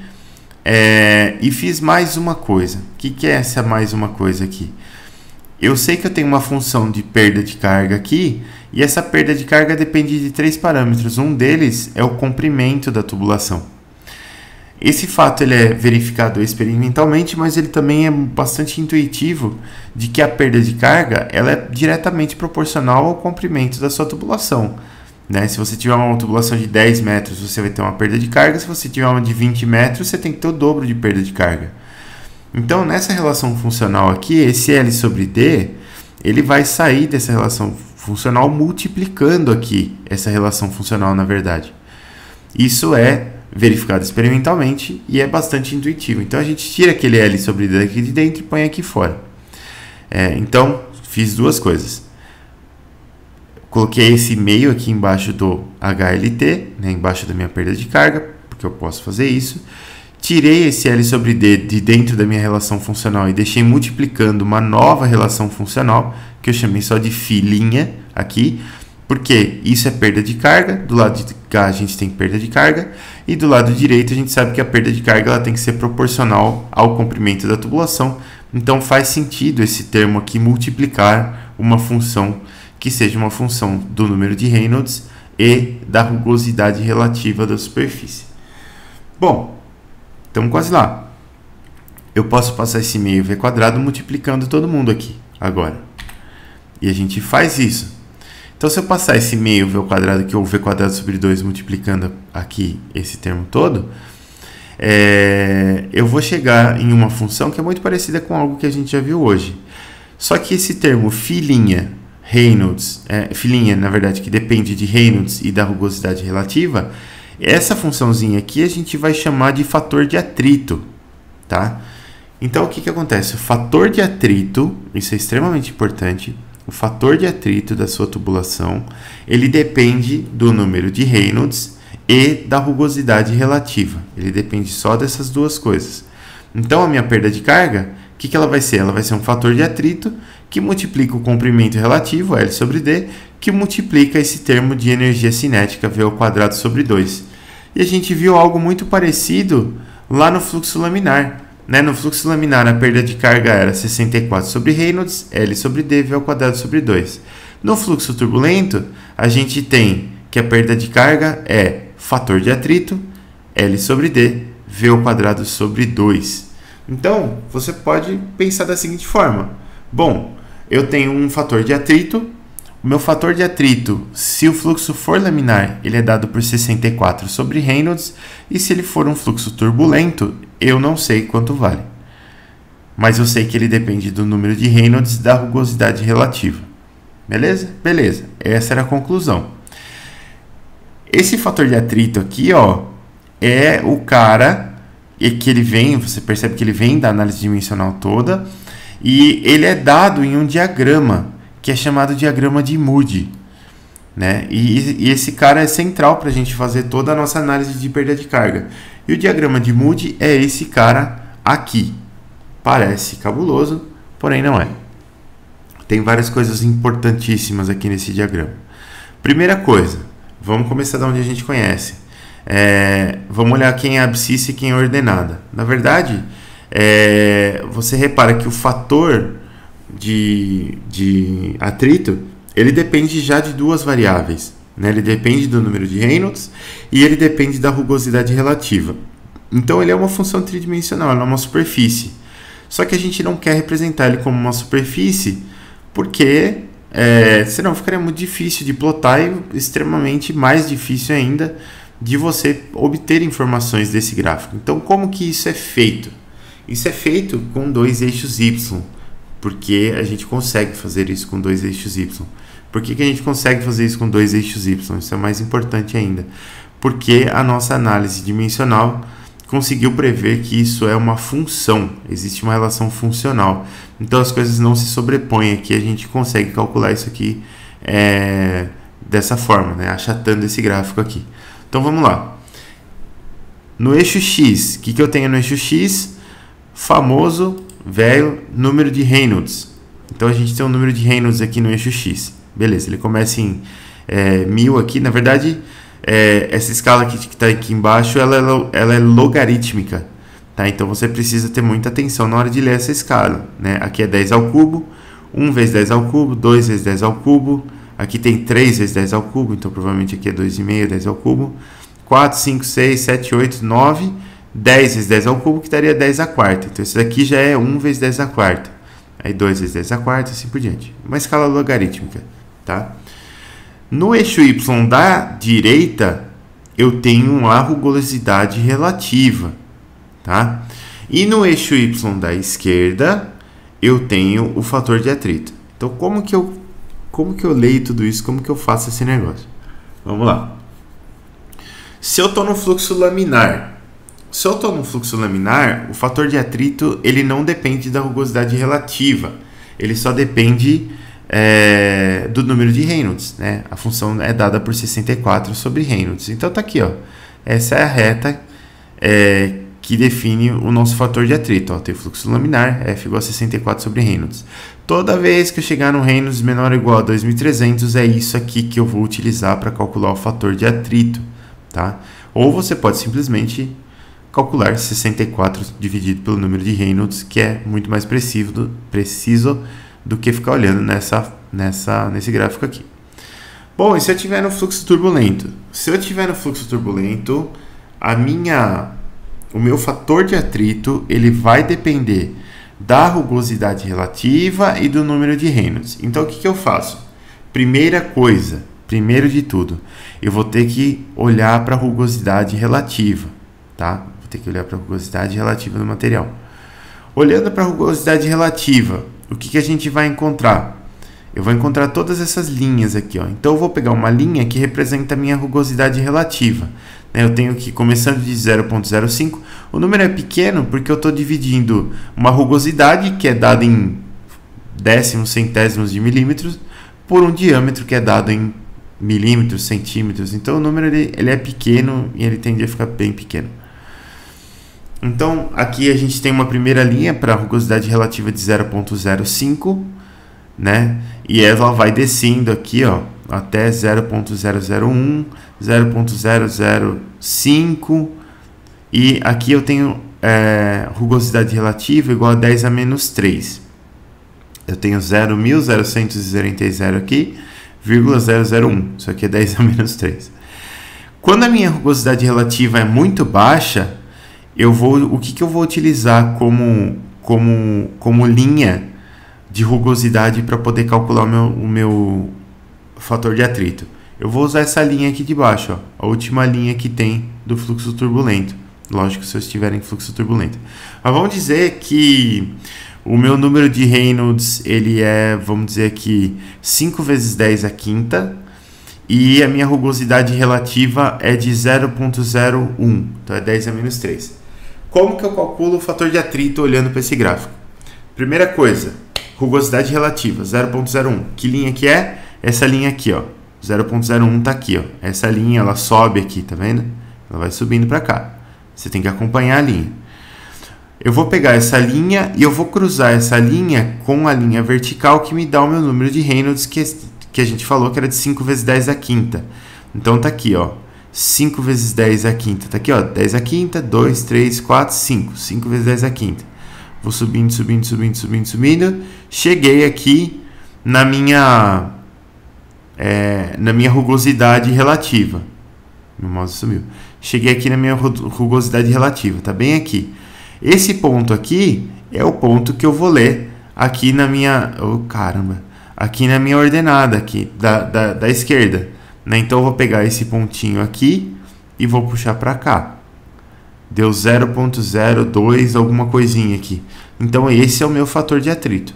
e fiz mais uma coisa. O que é essa mais uma coisa aqui? Eu sei que eu tenho uma função de perda de carga aqui, e essa perda de carga depende de 3 parâmetros. Um deles é o comprimento da tubulação. Esse fato ele é verificado experimentalmente, mas ele também é bastante intuitivo de que a perda de carga ela é diretamente proporcional ao comprimento da sua tubulação. Né? Se você tiver uma tubulação de 10 metros, você vai ter uma perda de carga. Se você tiver uma de 20 metros, você tem que ter o dobro de perda de carga. Então, nessa relação funcional aqui, esse L sobre D, ele vai sair dessa relação funcional multiplicando aqui essa relação funcional, na verdade. Isso é verificado experimentalmente e é bastante intuitivo. Então, a gente tira aquele L sobre D aqui de dentro e põe aqui fora. Então, fiz duas coisas. Coloquei esse meio aqui embaixo do HLT, né, embaixo da minha perda de carga, porque eu posso fazer isso. Tirei esse L sobre D de dentro da minha relação funcional e deixei multiplicando uma nova relação funcional, que eu chamei só de filinha aqui, porque isso é perda de carga, do lado de cá a gente tem perda de carga, e do lado direito a gente sabe que a perda de carga ela tem que ser proporcional ao comprimento da tubulação, então faz sentido esse termo aqui multiplicar uma função que seja uma função do número de Reynolds e da rugosidade relativa da superfície. Bom, estamos quase lá. Eu posso passar esse meio V quadrado multiplicando todo mundo aqui, agora. E a gente faz isso. Então, se eu passar esse meio V ao quadrado, que é o V quadrado sobre 2, multiplicando aqui esse termo todo, eu vou chegar em uma função que é muito parecida com algo que a gente já viu hoje. Só que esse termo filinha, Reynolds, filinha, na verdade, que depende de Reynolds e da rugosidade relativa, essa funçãozinha aqui a gente vai chamar de fator de atrito, tá? Então, o que acontece? O fator de atrito, isso é extremamente importante, o fator de atrito da sua tubulação, ele depende do número de Reynolds e da rugosidade relativa. Ele depende só dessas duas coisas. Então, a minha perda de carga, o que ela vai ser? Ela vai ser um fator de atrito que multiplica o comprimento relativo, L sobre D, que multiplica esse termo de energia cinética, V ao quadrado sobre 2. E a gente viu algo muito parecido lá no fluxo laminar. Né? No fluxo laminar, a perda de carga era 64 sobre Reynolds, L sobre D, V ao quadrado sobre 2. No fluxo turbulento, a gente tem que a perda de carga é fator de atrito, L sobre D, V ao quadrado sobre 2. Então, você pode pensar da seguinte forma. Bom, eu tenho um fator de atrito. O meu fator de atrito, se o fluxo for laminar, ele é dado por 64 sobre Reynolds, e se ele for um fluxo turbulento, eu não sei quanto vale. Mas eu sei que ele depende do número de Reynolds e da rugosidade relativa. Beleza? Beleza. Essa era a conclusão. Esse fator de atrito aqui, ó, é o cara que ele vem, você percebe que ele vem da análise dimensional toda, e ele é dado em um diagrama, que é chamado diagrama de Moody, né? E esse cara é central para a gente fazer toda a nossa análise de perda de carga. E o diagrama de Moody é esse cara aqui. Parece cabuloso, porém não é. Tem várias coisas importantíssimas aqui nesse diagrama. Primeira coisa, vamos começar da onde a gente conhece. Vamos olhar quem é abscissa e quem é ordenada. Na verdade, você repara que o fator de atrito, ele depende já de duas variáveis, né? Ele depende do número de Reynolds e ele depende da rugosidade relativa. Então ele é uma função tridimensional, ele é uma superfície. Só que a gente não quer representar ele como uma superfície porque senão ficaria muito difícil de plotar e extremamente mais difícil ainda de você obter informações desse gráfico. Então como que isso é feito? Isso é feito com dois eixos Y. Porque a gente consegue fazer isso com dois eixos Y. Por que a gente consegue fazer isso com dois eixos Y? Isso é mais importante ainda. Porque a nossa análise dimensional conseguiu prever que isso é uma função. Existe uma relação funcional. Então as coisas não se sobrepõem aqui. A gente consegue calcular isso aqui dessa forma, né? Achatando esse gráfico aqui. Então vamos lá. No eixo X, o que eu tenho no eixo X? Famoso velho número de Reynolds. Então a gente tem um número de Reynolds aqui no eixo X. Beleza, ele começa em 1000 aqui. Na verdade, essa escala aqui que está aqui embaixo, ela é logarítmica. Tá? Então você precisa ter muita atenção na hora de ler essa escala. Né? Aqui é 10 ao cubo, 1 vezes 10 ao cubo, 2 vezes 10 ao cubo. Aqui tem 3 vezes 10 ao cubo, então provavelmente aqui é 2,5, 10 ao cubo. 4, 5, 6, 7, 8, 9... 10 vezes 10 ao cubo, que daria 10 à quarta. Então, isso daqui já é 1 vezes 10 à quarta. Aí, 2 vezes 10 à quarta, assim por diante. Uma escala logarítmica, tá? No eixo Y da direita, eu tenho a rugosidade relativa, tá? E no eixo Y da esquerda, eu tenho o fator de atrito. Então, como que eu leio tudo isso? Como que eu faço esse negócio? Vamos lá. Se eu estou no fluxo laminar, o fator de atrito ele não depende da rugosidade relativa, ele só depende do número de Reynolds, né? A função é dada por 64 sobre Reynolds. Então tá aqui, ó. Essa é a reta que define o nosso fator de atrito. Ó, tem o fluxo laminar, F igual a 64 sobre Reynolds. Toda vez que eu chegar no Reynolds menor ou igual a 2300, é isso aqui que eu vou utilizar para calcular o fator de atrito, tá? Ou você pode simplesmente calcular 64 dividido pelo número de Reynolds, que é muito mais preciso do que ficar olhando nesse gráfico aqui. Bom, e se eu estiver no fluxo turbulento? Se eu estiver no fluxo turbulento, o meu fator de atrito ele vai depender da rugosidade relativa e do número de Reynolds. Então, o que eu faço? Primeiro de tudo, eu vou ter que olhar para a rugosidade relativa, tá? Ter que olhar para a rugosidade relativa do material. Olhando para a rugosidade relativa, o que a gente vai encontrar? Eu vou encontrar todas essas linhas aqui, ó. Então eu vou pegar uma linha que representa a minha rugosidade relativa. Eu tenho que, começando de 0,05, o número é pequeno porque eu estou dividindo uma rugosidade que é dada em décimos, centésimos de milímetros, por um diâmetro que é dado em milímetros, centímetros. Então o número ele é pequeno e ele tende a ficar bem pequeno. Então, aqui a gente tem uma primeira linha para a rugosidade relativa de 0,05, né? E ela vai descendo aqui, ó, até 0,001, 0,005. E aqui eu tenho rugosidade relativa igual a 10 a menos 3. Eu tenho 0.0140 aqui, vírgula 001. Isso aqui é 10 a menos 3. Quando a minha rugosidade relativa é muito baixa, o que eu vou utilizar como linha de rugosidade para poder calcular o meu fator de atrito? Eu vou usar essa linha aqui de baixo, ó, a última linha que tem do fluxo turbulento. Lógico, se eu estiver em fluxo turbulento. Mas vamos dizer que o meu número de Reynolds ele é, vamos dizer aqui, 5 vezes 10 à quinta. E a minha rugosidade relativa é de 0,01. Então é 10 a menos 3. Como que eu calculo o fator de atrito olhando para esse gráfico? Primeira coisa, rugosidade relativa, 0,01. Que linha que é? Essa linha aqui, ó. 0,01 está aqui, ó. Essa linha, ela sobe aqui, tá vendo? Ela vai subindo para cá. Você tem que acompanhar a linha. Eu vou pegar essa linha e eu vou cruzar essa linha com a linha vertical que me dá o meu número de Reynolds, que a gente falou que era de 5 vezes 10 à quinta. Então tá aqui, ó. 5 vezes 10 à quinta. Tá aqui, ó. 10 à quinta, 2, 3, 4, 5. 5 vezes 10 à quinta. Vou subindo, subindo, subindo, subindo, subindo. Cheguei aqui na minha rugosidade relativa. Meu mouse sumiu. Cheguei aqui na minha rugosidade relativa. Tá bem aqui. Esse ponto aqui é o ponto que eu vou ler aqui na minha... Oh, caramba! Aqui na minha ordenada aqui, da esquerda. Né? Então, eu vou pegar esse pontinho aqui e vou puxar para cá. Deu 0,02, alguma coisinha aqui. Então, esse é o meu fator de atrito.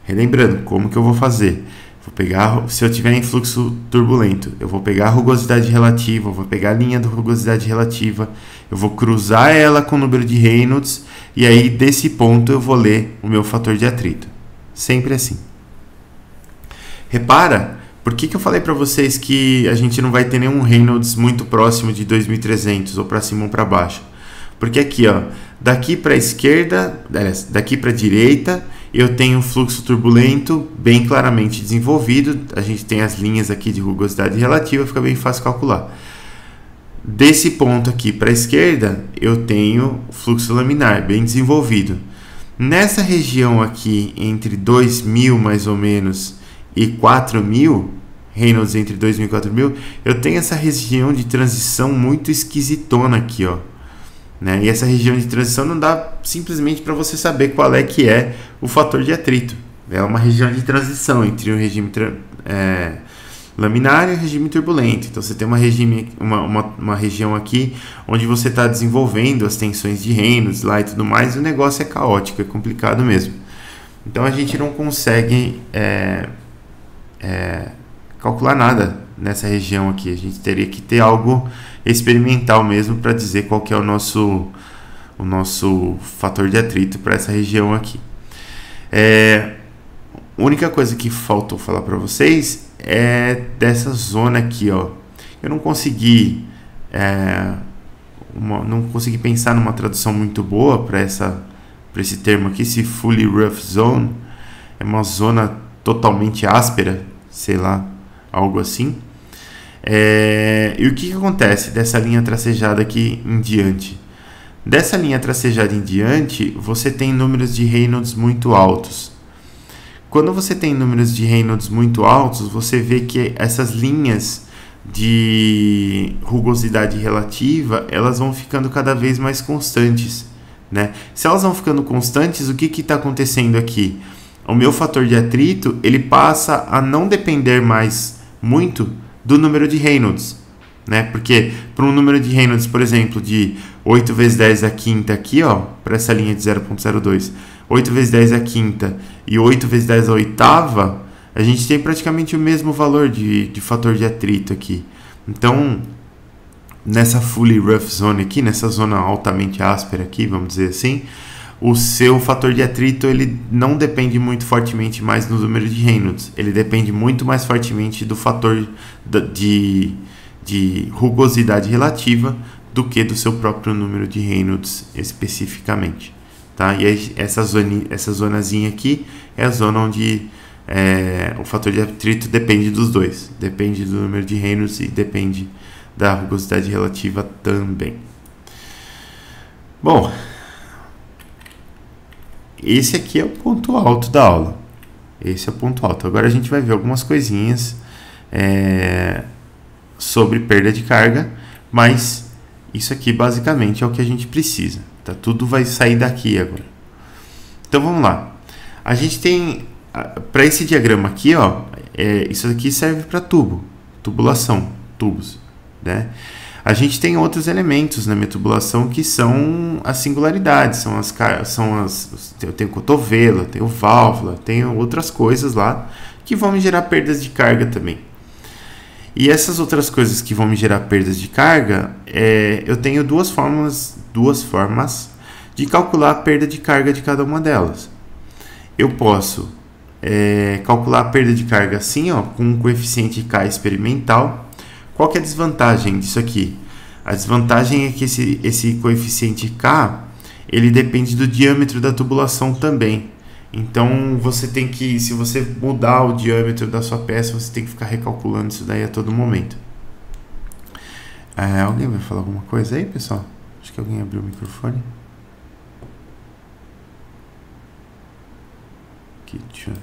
Relembrando, como que eu vou fazer? Vou pegar, se eu tiver em fluxo turbulento, eu vou pegar a rugosidade relativa, eu vou pegar a linha da rugosidade relativa, eu vou cruzar ela com o número de Reynolds, e aí, desse ponto, eu vou ler o meu fator de atrito. Sempre assim. Repara, por que eu falei para vocês que a gente não vai ter nenhum Reynolds muito próximo de 2.300 ou para cima ou para baixo? Porque aqui, ó, daqui para a esquerda, daqui para a direita, eu tenho um fluxo turbulento bem claramente desenvolvido. A gente tem as linhas aqui de rugosidade relativa, fica bem fácil calcular. Desse ponto aqui para a esquerda, eu tenho fluxo laminar bem desenvolvido. Nessa região aqui, entre 2.000 mais ou menos e 4.000, Reynolds entre 2.000 e 4.000, eu tenho essa região de transição muito esquisitona aqui, ó. Né? E essa região de transição não dá simplesmente para você saber qual é que é o fator de atrito. É uma região de transição entre o regime laminar e o regime turbulento. Então você tem uma região aqui onde você está desenvolvendo as tensões de Reynolds lá e tudo mais, e o negócio é caótico, é complicado mesmo. Então a gente não consegue calcular nada nessa região aqui. A gente teria que ter algo experimental mesmo para dizer qual que é o nosso fator de atrito para essa região aqui. A única coisa que faltou falar para vocês é dessa zona aqui, ó. Eu não consegui pensar numa tradução muito boa para esse termo aqui. Esse fully rough zone é uma zona totalmente áspera, sei lá, algo assim. E o que acontece dessa linha tracejada aqui em diante? Dessa linha tracejada em diante, você tem números de Reynolds muito altos. Quando você tem números de Reynolds muito altos, você vê que essas linhas de rugosidade relativa, elas vão ficando cada vez mais constantes, né? Se elas vão ficando constantes, o que está acontecendo aqui? O meu fator de atrito, ele passa a não depender mais muito do número de Reynolds, né? Porque para um número de Reynolds, por exemplo, de 8 vezes 10 à quinta aqui, ó, para essa linha de 0,02, 8 vezes 10 à quinta e 8 vezes 10 à oitava, a gente tem praticamente o mesmo valor de fator de atrito aqui. Então, nessa fully rough zone aqui, nessa zona altamente áspera aqui, vamos dizer assim, o seu fator de atrito, ele não depende muito fortemente mais do número de Reynolds. Ele depende muito mais fortemente do fator de rugosidade relativa do que do seu próprio número de Reynolds especificamente. Tá? E aí, essa zonazinha aqui é a zona onde o fator de atrito depende dos dois. Depende do número de Reynolds e depende da rugosidade relativa também. Bom, esse aqui é o ponto alto da aula. Esse é o ponto alto. Agora a gente vai ver algumas coisinhas sobre perda de carga, mas isso aqui basicamente é o que a gente precisa. Tá? Tudo vai sair daqui agora. Então vamos lá. A gente tem, para esse diagrama aqui, ó, isso aqui serve para tubulação, tubos, né? A gente tem outros elementos na minha tubulação que são as singularidades, eu tenho cotovelo, eu tenho válvula, tenho outras coisas lá que vão me gerar perdas de carga também. E essas outras coisas que vão me gerar perdas de carga, eu tenho duas formas de calcular a perda de carga de cada uma delas. Eu posso calcular a perda de carga assim, ó, com um coeficiente K experimental. Qual que é a desvantagem disso aqui? A desvantagem é que esse coeficiente K, ele depende do diâmetro da tubulação também. Então, você tem que, se você mudar o diâmetro da sua peça, você tem que ficar recalculando isso daí a todo momento. Alguém vai falar alguma coisa aí, pessoal? Acho que alguém abriu o microfone. Aqui, deixa eu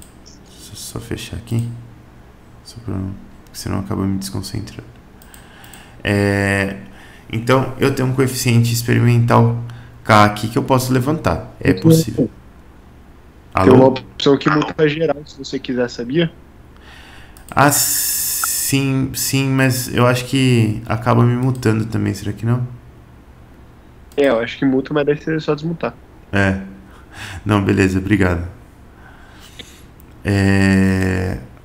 só fechar aqui. Senão acaba me desconcentrando. Então, eu tenho um coeficiente experimental K aqui que eu posso levantar. É possível. Tem uma opção que muta geral, se você quiser, sabia? Sim, mas eu acho que acaba me mutando também, será que não? Eu acho que muta, mas deve ser só desmutar. Não, beleza, obrigado.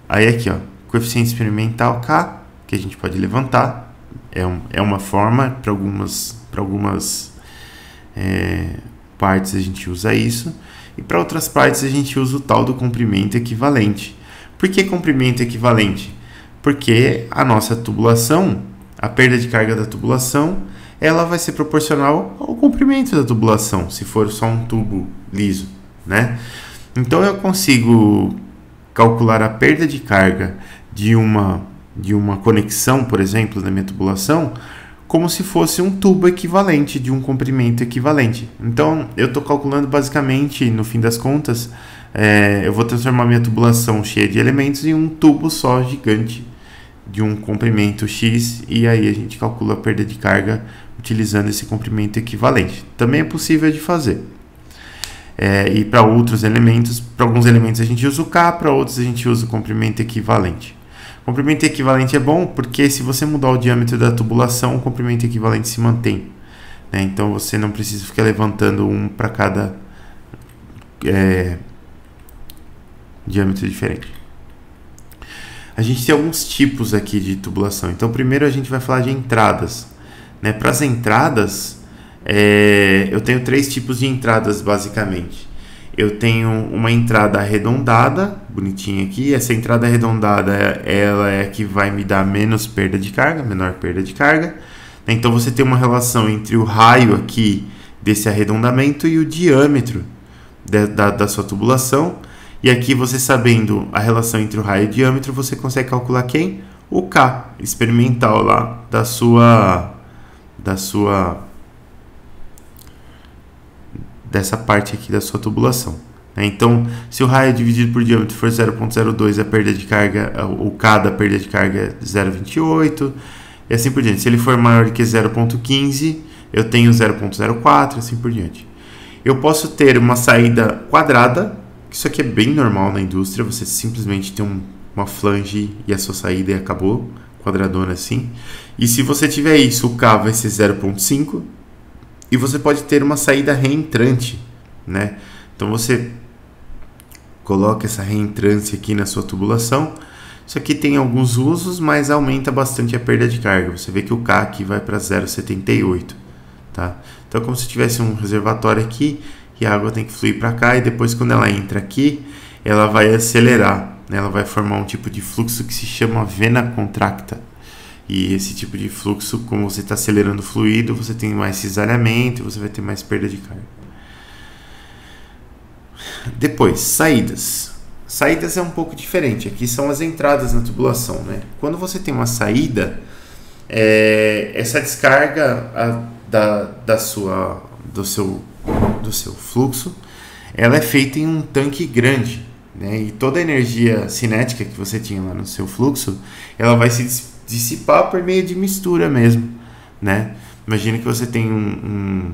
Aí aqui, ó, coeficiente experimental K, que a gente pode levantar. É uma forma, para algumas partes a gente usa isso. E para outras partes a gente usa o tal do comprimento equivalente. Por que comprimento equivalente? Porque a nossa tubulação, a perda de carga da tubulação, ela vai ser proporcional ao comprimento da tubulação, se for só um tubo liso, né? Então eu consigo calcular a perda de carga de uma conexão, por exemplo, da minha tubulação, como se fosse um tubo equivalente de um comprimento equivalente. Então, eu estou calculando basicamente, no fim das contas, eu vou transformar minha tubulação cheia de elementos em um tubo só gigante de um comprimento X, e aí a gente calcula a perda de carga utilizando esse comprimento equivalente. Também é possível de fazer. E para outros elementos, para alguns elementos a gente usa o K, para outros a gente usa o comprimento equivalente. Comprimento equivalente é bom porque se você mudar o diâmetro da tubulação, o comprimento equivalente se mantém, né? Então você não precisa ficar levantando um para cada diâmetro diferente. A gente tem alguns tipos aqui de tubulação. Então primeiro a gente vai falar de entradas, né? Para as entradas, eu tenho 3 tipos de entradas basicamente. Eu tenho uma entrada arredondada, bonitinha aqui. Essa entrada arredondada, ela é a que vai me dar menos perda de carga, menor perda de carga. Então você tem uma relação entre o raio aqui desse arredondamento e o diâmetro da sua tubulação. E aqui você sabendo a relação entre o raio e o diâmetro, você consegue calcular quem? O K experimental lá dessa parte aqui da sua tubulação. Então, se o raio dividido por diâmetro for 0,02, a perda de carga, o K da perda de carga é 0,28, e assim por diante. Se ele for maior que 0,15, eu tenho 0,04, assim por diante. Eu posso ter uma saída quadrada, isso aqui é bem normal na indústria, você simplesmente tem uma flange e a sua saída e acabou, quadradona assim. E se você tiver isso, o K vai ser 0,5, e você pode ter uma saída reentrante, né? Então você coloca essa reentrância aqui na sua tubulação. Isso aqui tem alguns usos, mas aumenta bastante a perda de carga. Você vê que o K aqui vai para 0,78, tá? Então é como se tivesse um reservatório aqui e a água tem que fluir para cá, e depois quando ela entra aqui, ela vai acelerar, né? Ela vai formar um tipo de fluxo que se chama vena contracta. E esse tipo de fluxo, como você está acelerando o fluido, você tem mais cisalhamento e você vai ter mais perda de carga. Depois, saídas. Saídas é um pouco diferente. Aqui são as entradas na tubulação, né? Quando você tem uma saída, essa descarga do seu fluxo, ela é feita em um tanque grande, né? E toda a energia cinética que você tinha lá no seu fluxo, ela vai se dissipar por meio de mistura mesmo, né? Imagina que você tem um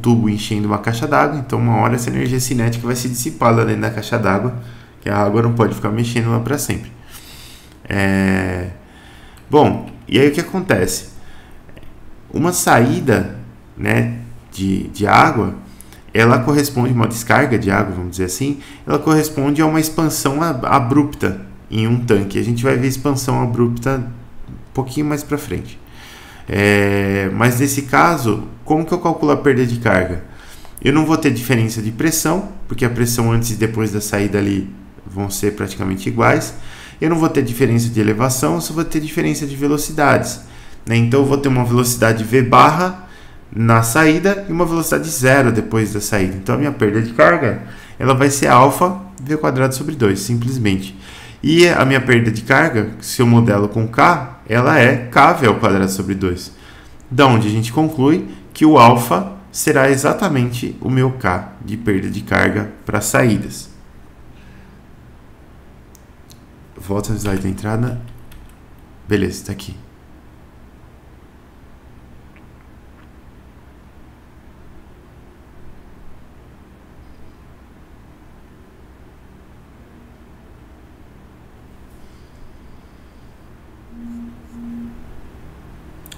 tubo enchendo uma caixa d'água, então uma hora essa energia cinética vai se dissipar lá dentro da caixa d'água, que a água não pode ficar mexendo lá para sempre. Bom, e aí o que acontece? Uma saída, né, de água, ela corresponde, uma descarga de água, vamos dizer assim, ela corresponde a uma expansão abrupta em um tanque. A gente vai ver expansão abrupta um pouquinho mais para frente. Mas nesse caso, como que eu calculo a perda de carga? Eu não vou ter diferença de pressão, porque a pressão antes e depois da saída ali vão ser praticamente iguais. Eu não vou ter diferença de elevação, eu só vou ter diferença de velocidades, né? Então eu vou ter uma velocidade V barra na saída e uma velocidade zero depois da saída. Então a minha perda de carga, ela vai ser alfa V² sobre 2, simplesmente. E a minha perda de carga, se eu modelo com K, ela é kV ao quadrado sobre 2. Da onde a gente conclui que o alfa será exatamente o meu K de perda de carga para saídas. Volta ao slide da entrada. Beleza, está aqui.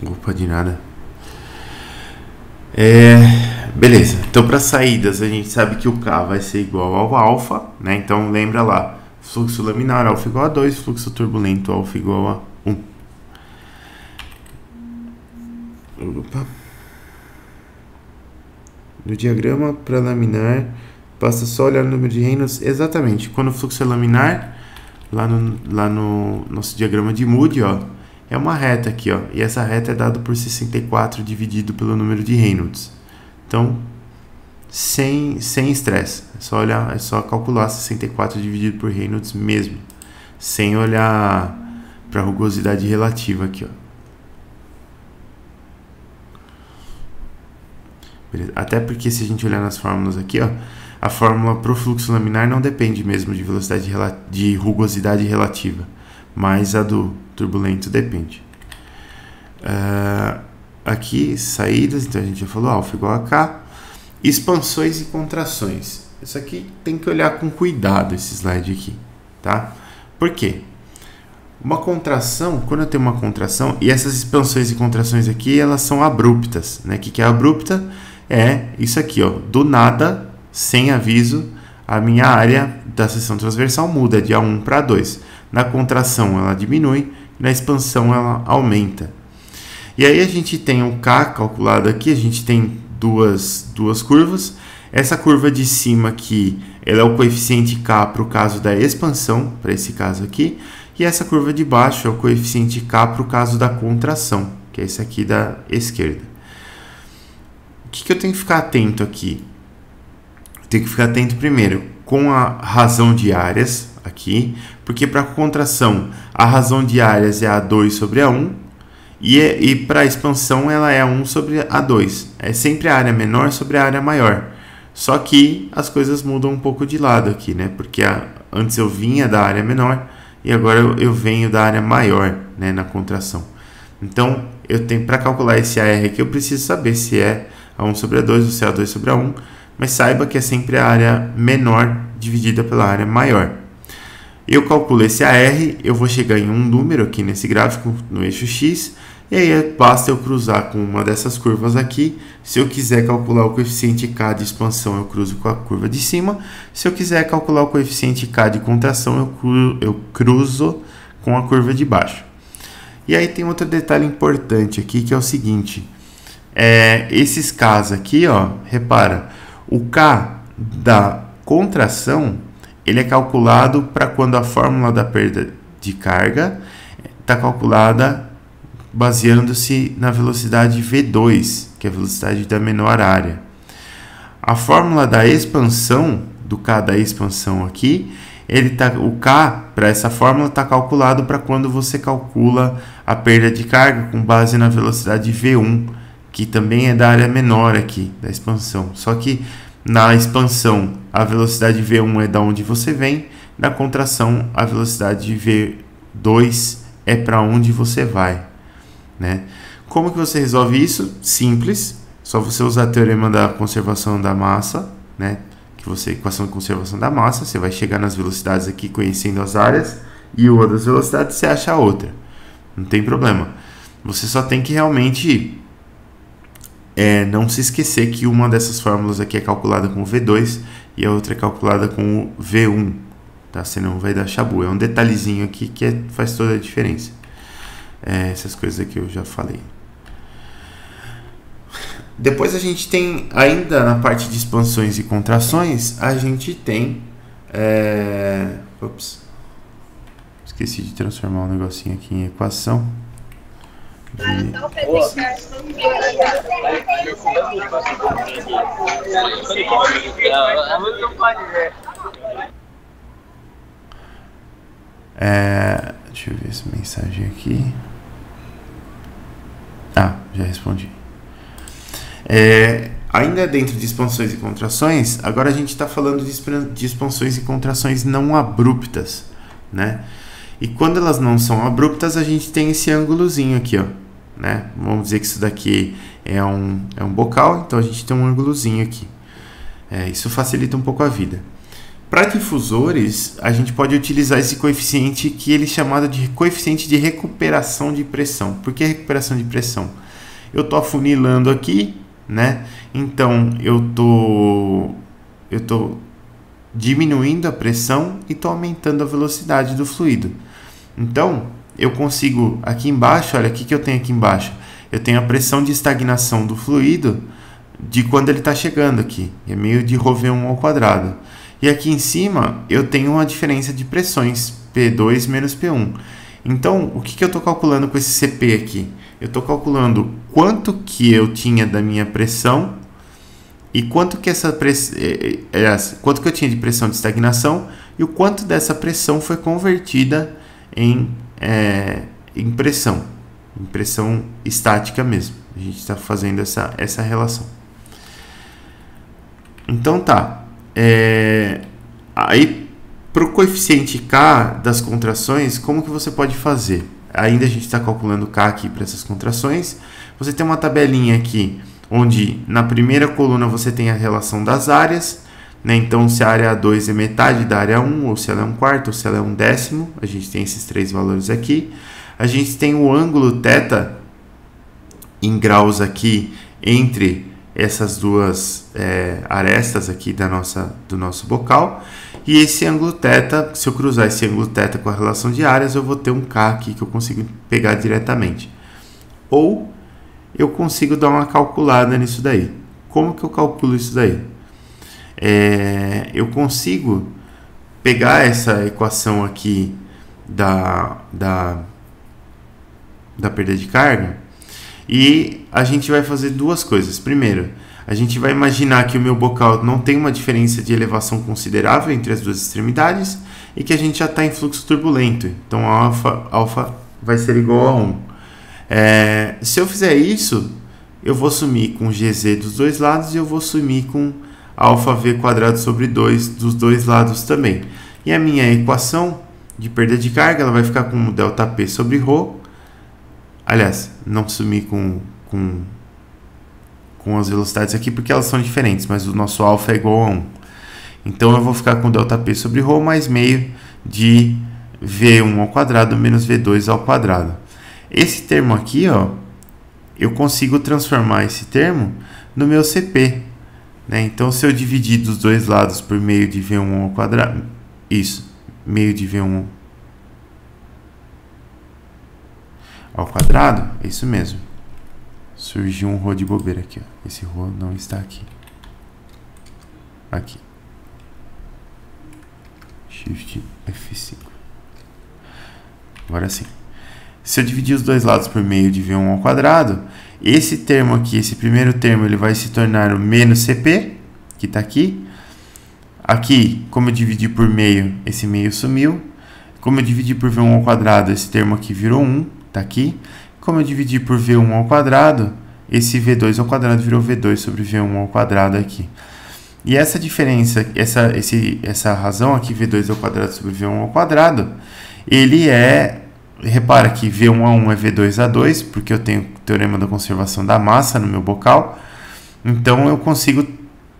Opa, de nada. Beleza, então para saídas a gente sabe que o K vai ser igual ao alfa, né? Então lembra lá, fluxo laminar alfa igual a 2, fluxo turbulento alfa igual a 1. Opa. No diagrama para laminar, basta só olhar o número de Reynolds. Exatamente, quando o fluxo é laminar, lá no nosso diagrama de Moody, ó, é uma reta aqui, ó, e essa reta é dada por 64 dividido pelo número de Reynolds. Então, sem estresse, é só olhar, é só calcular 64 dividido por Reynolds mesmo, sem olhar para a rugosidade relativa aqui, ó. Beleza? Até porque se a gente olhar nas fórmulas aqui, ó, a fórmula para o fluxo laminar não depende mesmo de velocidade de rugosidade relativa, mas a do turbulento depende. Aqui, saídas, então a gente já falou, alfa igual a K. Expansões e contrações. Isso aqui tem que olhar com cuidado, esse slide aqui, tá? Por quê? Uma contração, quando eu tenho uma contração, e essas expansões e contrações aqui, elas são abruptas, né? O que é abrupta? É isso aqui, ó, do nada, sem aviso, a minha área da seção transversal muda de A1 para A2. Na contração ela diminui, na expansão ela aumenta. E aí a gente tem o K calculado aqui, a gente tem duas curvas. Essa curva de cima aqui, ela é o coeficiente K para o caso da expansão, para esse caso aqui. E essa curva de baixo é o coeficiente K para o caso da contração, que é esse aqui da esquerda. O que eu tenho que ficar atento aqui? Eu tenho que ficar atento primeiro com a razão de áreas aqui, porque para a contração a razão de áreas é A2 sobre A1 e para a expansão ela é A1 sobre A2. É sempre a área menor sobre a área maior. Só que as coisas mudam um pouco de lado aqui, né? Porque antes eu vinha da área menor e agora eu venho da área maior, né, na contração. Então, eu tenho para calcular esse AR aqui, eu preciso saber se é A1 sobre A2 ou se é A2 sobre A1, mas saiba que é sempre a área menor dividida pela área maior. Eu calculo esse AR, eu vou chegar em um número aqui nesse gráfico, no eixo X, e aí basta eu cruzar com uma dessas curvas aqui. Se eu quiser calcular o coeficiente K de expansão, eu cruzo com a curva de cima. Se eu quiser calcular o coeficiente K de contração, eu cruzo com a curva de baixo. E aí tem outro detalhe importante aqui, que é o seguinte. Esses Ks aqui, ó, repara, o K da contração, ele é calculado para quando a fórmula da perda de carga está calculada baseando-se na velocidade V2, que é a velocidade da menor área. A fórmula da expansão, do K da expansão aqui, o K para essa fórmula está calculado para quando você calcula a perda de carga com base na velocidade V1, que também é da área menor aqui, da expansão. Só que na expansão a velocidade V1 é da onde você vem, na contração a velocidade V2 é para onde você vai, né? Como que você resolve isso? Simples, só você usar o teorema da conservação da massa, né? Que você, equação de conservação da massa, você vai chegar nas velocidades aqui conhecendo as áreas e uma das velocidades você acha a outra, não tem problema. Você só tem que realmente não se esquecer que uma dessas fórmulas aqui é calculada com o V2 e a outra é calculada com o V1, tá? Senão vai dar chabu. É um detalhezinho aqui que faz toda a diferença. Essas coisas aqui eu já falei. Depois a gente tem, ainda na parte de expansões e contrações, a gente tem... esqueci de transformar um negocinho aqui em equação. Deixa eu ver essa mensagem aqui. Já respondi. Ainda dentro de expansões e contrações, agora a gente está falando de expansões e contrações não abruptas, né? E quando elas não são abruptas, a gente tem esse ângulozinho aqui, ó, né? Vamos dizer que isso daqui é um bocal, então a gente tem um ângulozinho aqui. Isso facilita um pouco a vida. Para difusores, a gente pode utilizar esse coeficiente que ele é chamado de coeficiente de recuperação de pressão. Por que recuperação de pressão? Eu estou afunilando aqui, né? Então eu tô diminuindo a pressão e estou aumentando a velocidade do fluido. Então eu consigo aqui embaixo, olha, o que eu tenho aqui embaixo? Eu tenho a pressão de estagnação do fluido de quando ele está chegando aqui, é meio de ρV1 ao quadrado. E aqui em cima eu tenho uma diferença de pressões, P2 menos P1. Então, o que eu estou calculando com esse CP aqui? Eu estou calculando quanto que eu tinha da minha pressão e quanto que quanto que eu tinha de pressão de estagnação e o quanto dessa pressão foi convertida em pressão estática mesmo. A gente está fazendo essa relação. Então tá. Aí para o coeficiente K das contrações, como que você pode fazer? Ainda a gente está calculando K aqui para essas contrações. Você tem uma tabelinha aqui, onde na primeira coluna você tem a relação das áreas, né? Então, se a área 2 é metade da área 1, ou se ela é um quarto, ou se ela é um décimo, a gente tem esses três valores aqui. A gente tem o ângulo θ em graus aqui entre essas duas arestas aqui do nosso bocal. E esse ângulo θ, se eu cruzar esse ângulo θ com a relação de áreas, eu vou ter um K aqui que eu consigo pegar diretamente. Ou eu consigo dar uma calculada nisso daí. Como que eu calculo isso daí? Eu consigo pegar essa equação aqui da perda de carga e a gente vai fazer duas coisas. Primeiro, a gente vai imaginar que o meu bocal não tem uma diferença de elevação considerável entre as duas extremidades e que a gente já está em fluxo turbulento. Então, alfa vai ser igual a 1. Se eu fizer isso, eu vou sumir com GZ dos dois lados e eu vou sumir com alfa V quadrado sobre 2 dos dois lados também. E a minha equação de perda de carga ela vai ficar com ΔP sobre ρ. Aliás, não sumir com as velocidades aqui porque elas são diferentes, mas o nosso alfa é igual a 1. Então eu vou ficar com ΔP sobre ρ mais meio de V1 ao quadrado menos V2 ao quadrado. Esse termo aqui, ó, eu consigo transformar esse termo no meu CP, né? Então se eu dividir dos dois lados por meio de V1 ao quadrado, isso, meio de V1 ao quadrado, é isso mesmo. Surgiu um ρ de bobeira aqui, ó. Esse ρ não está aqui. Aqui. Shift F5. Agora sim. Se eu dividir os dois lados por meio de V1 ao quadrado, esse termo aqui, esse primeiro termo, ele vai se tornar o menos CP, que está aqui. Aqui, como eu dividi por meio, esse meio sumiu. Como eu dividi por V1 ao quadrado, esse termo aqui virou 1, está aqui. Como eu dividi por V1 ao quadrado, esse V2 ao quadrado virou V2 sobre V1 ao quadrado aqui. E essa diferença, essa razão aqui, V2 ao quadrado sobre V1 ao quadrado, ele repara que V1A1 é V2A2, porque eu tenho o teorema da conservação da massa no meu bocal. Então eu consigo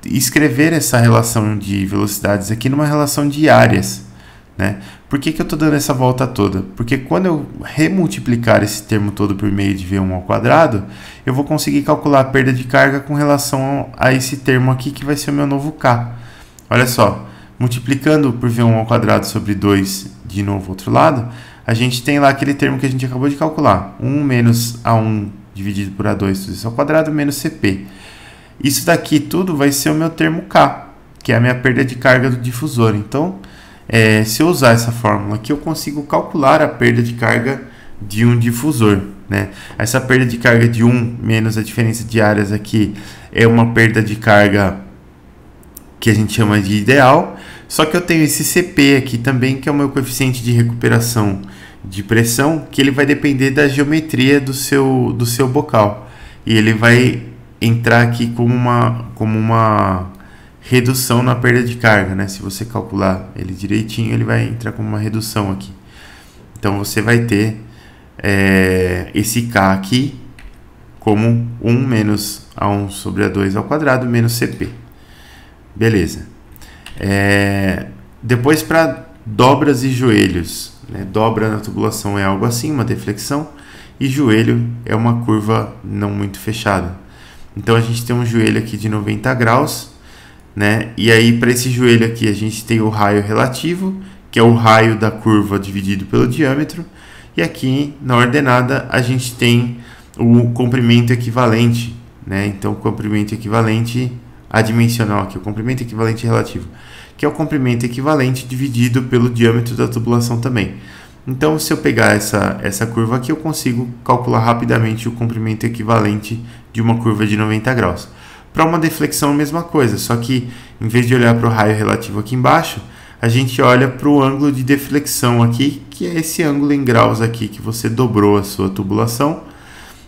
escrever essa relação de velocidades aqui numa relação de áreas, né? Por que eu estou dando essa volta toda? Porque quando eu remultiplicar esse termo todo por meio de V1 ao quadrado, eu vou conseguir calcular a perda de carga com relação a esse termo aqui, que vai ser o meu novo K. Olha só, multiplicando por V1 ao quadrado sobre 2, de novo outro lado, a gente tem lá aquele termo que a gente acabou de calcular. 1 menos A1 dividido por A2, tudo isso ao quadrado, menos CP. Isso daqui tudo vai ser o meu termo K, que é a minha perda de carga do difusor. Então, se eu usar essa fórmula aqui, eu consigo calcular a perda de carga de um difusor, né? Essa perda de carga de 1 menos a diferença de áreas aqui é uma perda de carga que a gente chama de ideal. Só que eu tenho esse CP aqui também, que é o meu coeficiente de recuperação de pressão, que ele vai depender da geometria do seu bocal. e ele vai entrar aqui como uma redução na perda de carga, né? Se você calcular ele direitinho, ele vai entrar como uma redução aqui. Então você vai ter esse K aqui como 1 menos A1 sobre A2 ao quadrado menos CP. Beleza. Depois, para dobras e joelhos, né? Dobra na tubulação é algo assim, uma deflexão, e joelho é uma curva não muito fechada. Então a gente tem um joelho aqui de 90 graus, né? E aí para esse joelho aqui a gente tem o raio relativo, que é o raio da curva dividido pelo diâmetro, e aqui na ordenada a gente tem o comprimento equivalente, né? Então o comprimento equivalente adimensional aqui, o comprimento equivalente relativo, que é o comprimento equivalente dividido pelo diâmetro da tubulação também. Então, se eu pegar essa curva aqui, eu consigo calcular rapidamente o comprimento equivalente de uma curva de 90 graus. Para uma deflexão, a mesma coisa, só que em vez de olhar para o raio relativo aqui embaixo, a gente olha para o ângulo de deflexão aqui, que é esse ângulo em graus aqui que você dobrou a sua tubulação,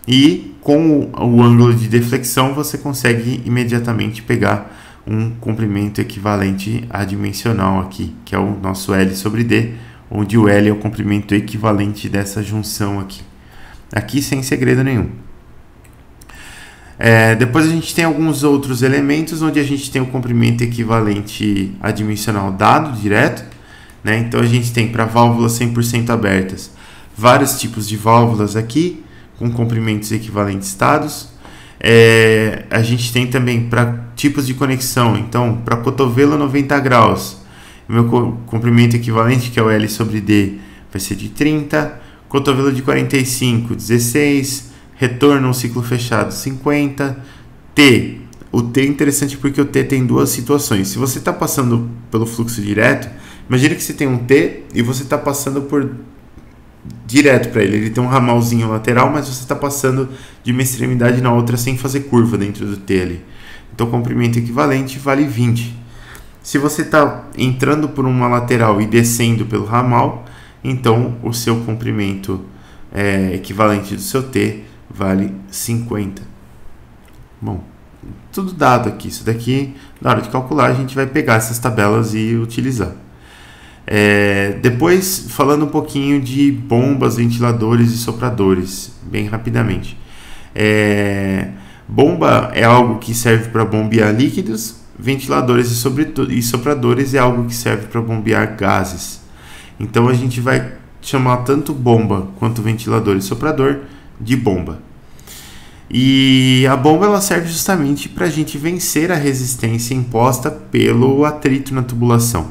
e com o ângulo de deflexão você consegue imediatamente pegar um comprimento equivalente adimensional aqui, que é o nosso L sobre D, onde o L é o comprimento equivalente dessa junção aqui. Aqui sem segredo nenhum. Depois a gente tem alguns outros elementos onde a gente tem o comprimento equivalente adimensional dado direto, né? Então a gente tem para válvulas 100% abertas vários tipos de válvulas aqui com comprimentos equivalentes dados. A gente tem também para tipos de conexão, então para cotovelo 90 graus, meu comprimento equivalente, que é o L sobre D, vai ser de 30, cotovelo de 45, 16, retorno ao ciclo fechado 50, T. O T é interessante porque o T tem duas situações. Se você está passando pelo fluxo direto, imagine que você tem um T e você está passando direto para ele. Ele tem um ramalzinho lateral, mas você está passando de uma extremidade na outra sem fazer curva dentro do T ali. Então, o comprimento equivalente vale 20. Se você está entrando por uma lateral e descendo pelo ramal, então o seu comprimento equivalente do seu T vale 50. Bom, tudo dado aqui. Isso daqui, na hora de calcular, a gente vai pegar essas tabelas e utilizar. Depois, falando um pouquinho de bombas, ventiladores e sopradores, bem rapidamente. Bomba é algo que serve para bombear líquidos, ventiladores e sopradores é algo que serve para bombear gases. Então a gente vai chamar tanto bomba quanto ventilador e soprador de bomba. E a bomba ela serve justamente para a gente vencer a resistência imposta pelo atrito na tubulação.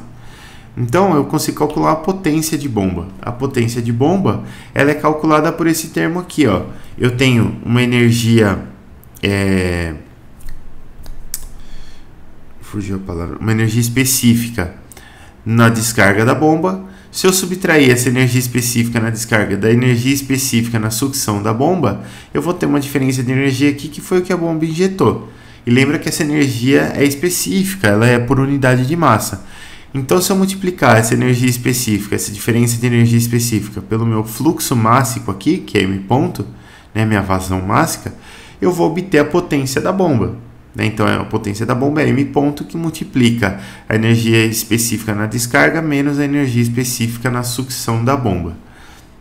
Então eu consigo calcular a potência de bomba. A potência de bomba ela é calculada por esse termo aqui, ó. Eu tenho uma energia fugiu a palavra, uma energia específica na descarga da bomba. Se eu subtrair essa energia específica na descarga da energia específica na sucção da bomba, eu vou ter uma diferença de energia aqui que foi o que a bomba injetou. E lembra que essa energia é específica, ela é por unidade de massa. Então, se eu multiplicar essa energia específica, essa diferença de energia específica pelo meu fluxo mássico aqui, que é M ponto, né, minha vazão mássica, eu vou obter a potência da bomba. Então, a potência da bomba é M ponto, que multiplica a energia específica na descarga menos a energia específica na sucção da bomba.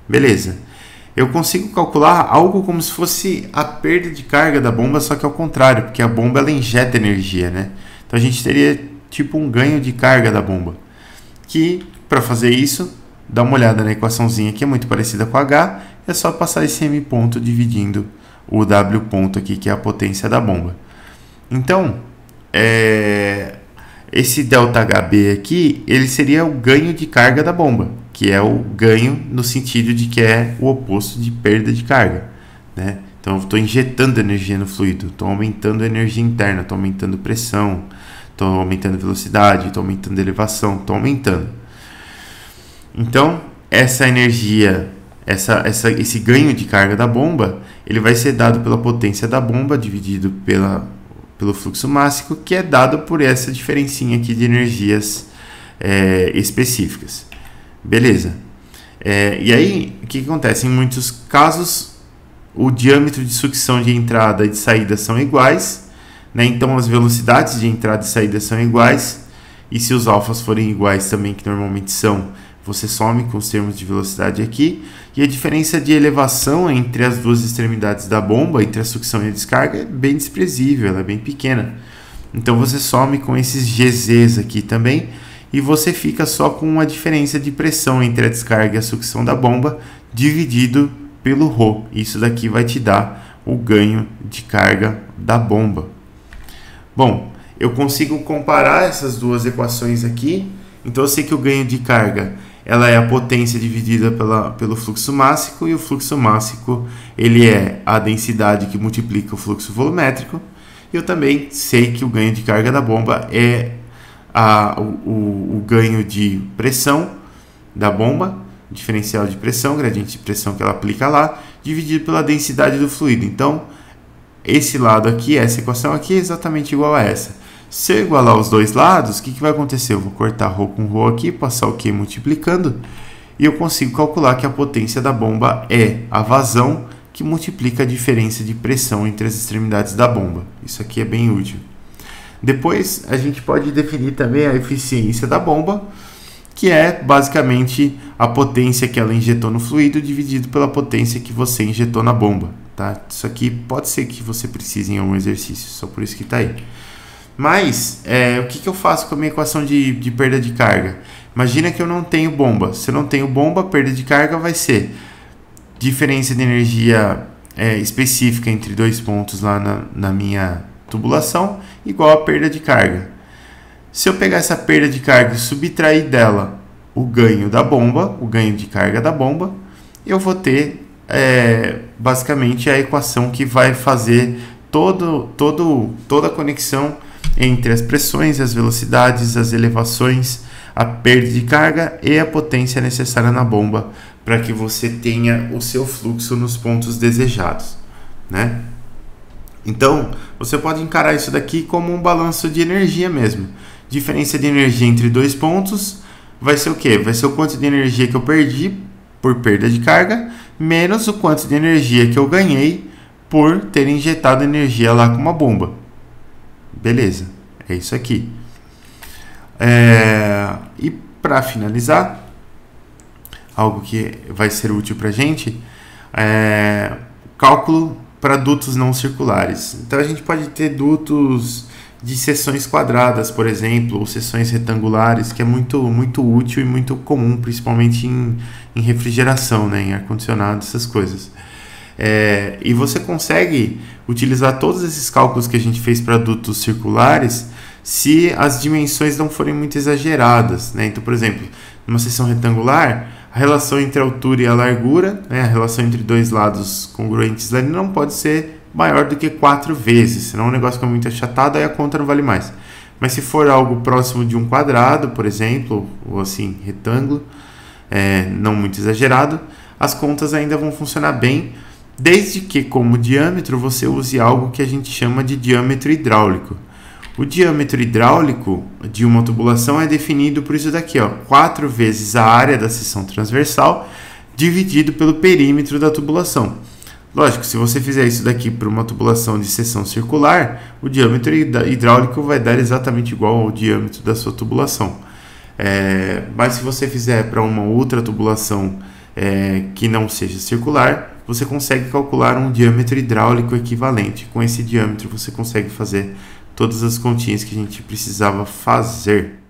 Beleza. Eu consigo calcular algo como se fosse a perda de carga da bomba, só que ao contrário, porque a bomba ela injeta energia, né? Então, a gente teria tipo um ganho de carga da bomba. Que, para fazer isso, dá uma olhada na equaçãozinha que é muito parecida com H, é só passar esse M ponto dividindo o W ponto aqui, que é a potência da bomba. Então, esse ΔHB aqui, ele seria o ganho de carga da bomba, que é o ganho no sentido de que é o oposto de perda de carga, né? Então, eu estou injetando energia no fluido, estou aumentando a energia interna, estou aumentando pressão, estou aumentando velocidade, estou aumentando elevação, estou aumentando. Então, essa energia, esse ganho de carga da bomba, ele vai ser dado pela potência da bomba dividido pelo fluxo mássico, que é dado por essa diferencinha aqui de energias específicas. Beleza. E aí, o que acontece? Em muitos casos, o diâmetro de sucção de entrada e de saída são iguais, né? Então as velocidades de entrada e saída são iguais, e se os alfas forem iguais também, que normalmente são, você some com os termos de velocidade aqui, e a diferença de elevação entre as duas extremidades da bomba, entre a sucção e a descarga, é bem desprezível, ela é bem pequena. Então você some com esses GZs aqui também, e você fica só com a diferença de pressão entre a descarga e a sucção da bomba, dividido pelo ρ. Isso daqui vai te dar o ganho de carga da bomba. Bom, eu consigo comparar essas duas equações aqui. Então eu sei que o ganho de carga, ela é a potência dividida pelo fluxo mássico, e o fluxo mássico ele é a densidade que multiplica o fluxo volumétrico. Eu também sei que o ganho de carga da bomba é o ganho de pressão da bomba, diferencial de pressão, gradiente de pressão que ela aplica lá, dividido pela densidade do fluido. Então, esse lado aqui, essa equação aqui é exatamente igual a essa. Se eu igualar os dois lados, o que vai acontecer? Eu vou cortar ρ com ρ aqui, passar o Q multiplicando, e eu consigo calcular que a potência da bomba é a vazão que multiplica a diferença de pressão entre as extremidades da bomba. Isso aqui é bem útil. Depois, a gente pode definir também a eficiência da bomba, que é basicamente a potência que ela injetou no fluido dividido pela potência que você injetou na bomba. Tá? Isso aqui pode ser que você precise em algum exercício, só por isso que está aí. Mas, o que eu faço com a minha equação de perda de carga? Imagina que eu não tenho bomba. Se eu não tenho bomba, a perda de carga vai ser diferença de energia específica entre dois pontos lá na minha tubulação, igual a perda de carga. Se eu pegar essa perda de carga e subtrair dela o ganho da bomba, o ganho de carga da bomba, eu vou ter basicamente a equação que vai fazer toda a conexão entre as pressões, as velocidades, as elevações, a perda de carga e a potência necessária na bomba para que você tenha o seu fluxo nos pontos desejados, né? Então, você pode encarar isso daqui como um balanço de energia mesmo. Diferença de energia entre dois pontos vai ser o quê? Vai ser o quanto de energia que eu perdi por perda de carga, menos o quanto de energia que eu ganhei por ter injetado energia lá com uma bomba. Beleza, é isso aqui. E para finalizar, algo que vai ser útil para a gente, cálculo para dutos não circulares. Então a gente pode ter dutos de seções quadradas, por exemplo, ou seções retangulares, que é muito útil e muito comum, principalmente em refrigeração, né, em ar-condicionado, essas coisas. E você consegue utilizar todos esses cálculos que a gente fez para dutos circulares se as dimensões não forem muito exageradas, né? Então, por exemplo, numa seção retangular, a relação entre a altura e a largura, né, a relação entre dois lados congruentes ali não pode ser maior do que 4 vezes, senão o negócio fica muito achatado, aí a conta não vale mais. Mas se for algo próximo de um quadrado, por exemplo, ou assim, retângulo, não muito exagerado, as contas ainda vão funcionar bem, desde que, como diâmetro, você use algo que a gente chama de diâmetro hidráulico. O diâmetro hidráulico de uma tubulação é definido por isso daqui, ó, 4 vezes a área da seção transversal dividido pelo perímetro da tubulação. Lógico, se você fizer isso daqui para uma tubulação de seção circular, o diâmetro hidráulico vai dar exatamente igual ao diâmetro da sua tubulação. Mas se você fizer para uma outra tubulação que não seja circular, você consegue calcular um diâmetro hidráulico equivalente. Com esse diâmetro você consegue fazer todas as continhas que a gente precisava fazer.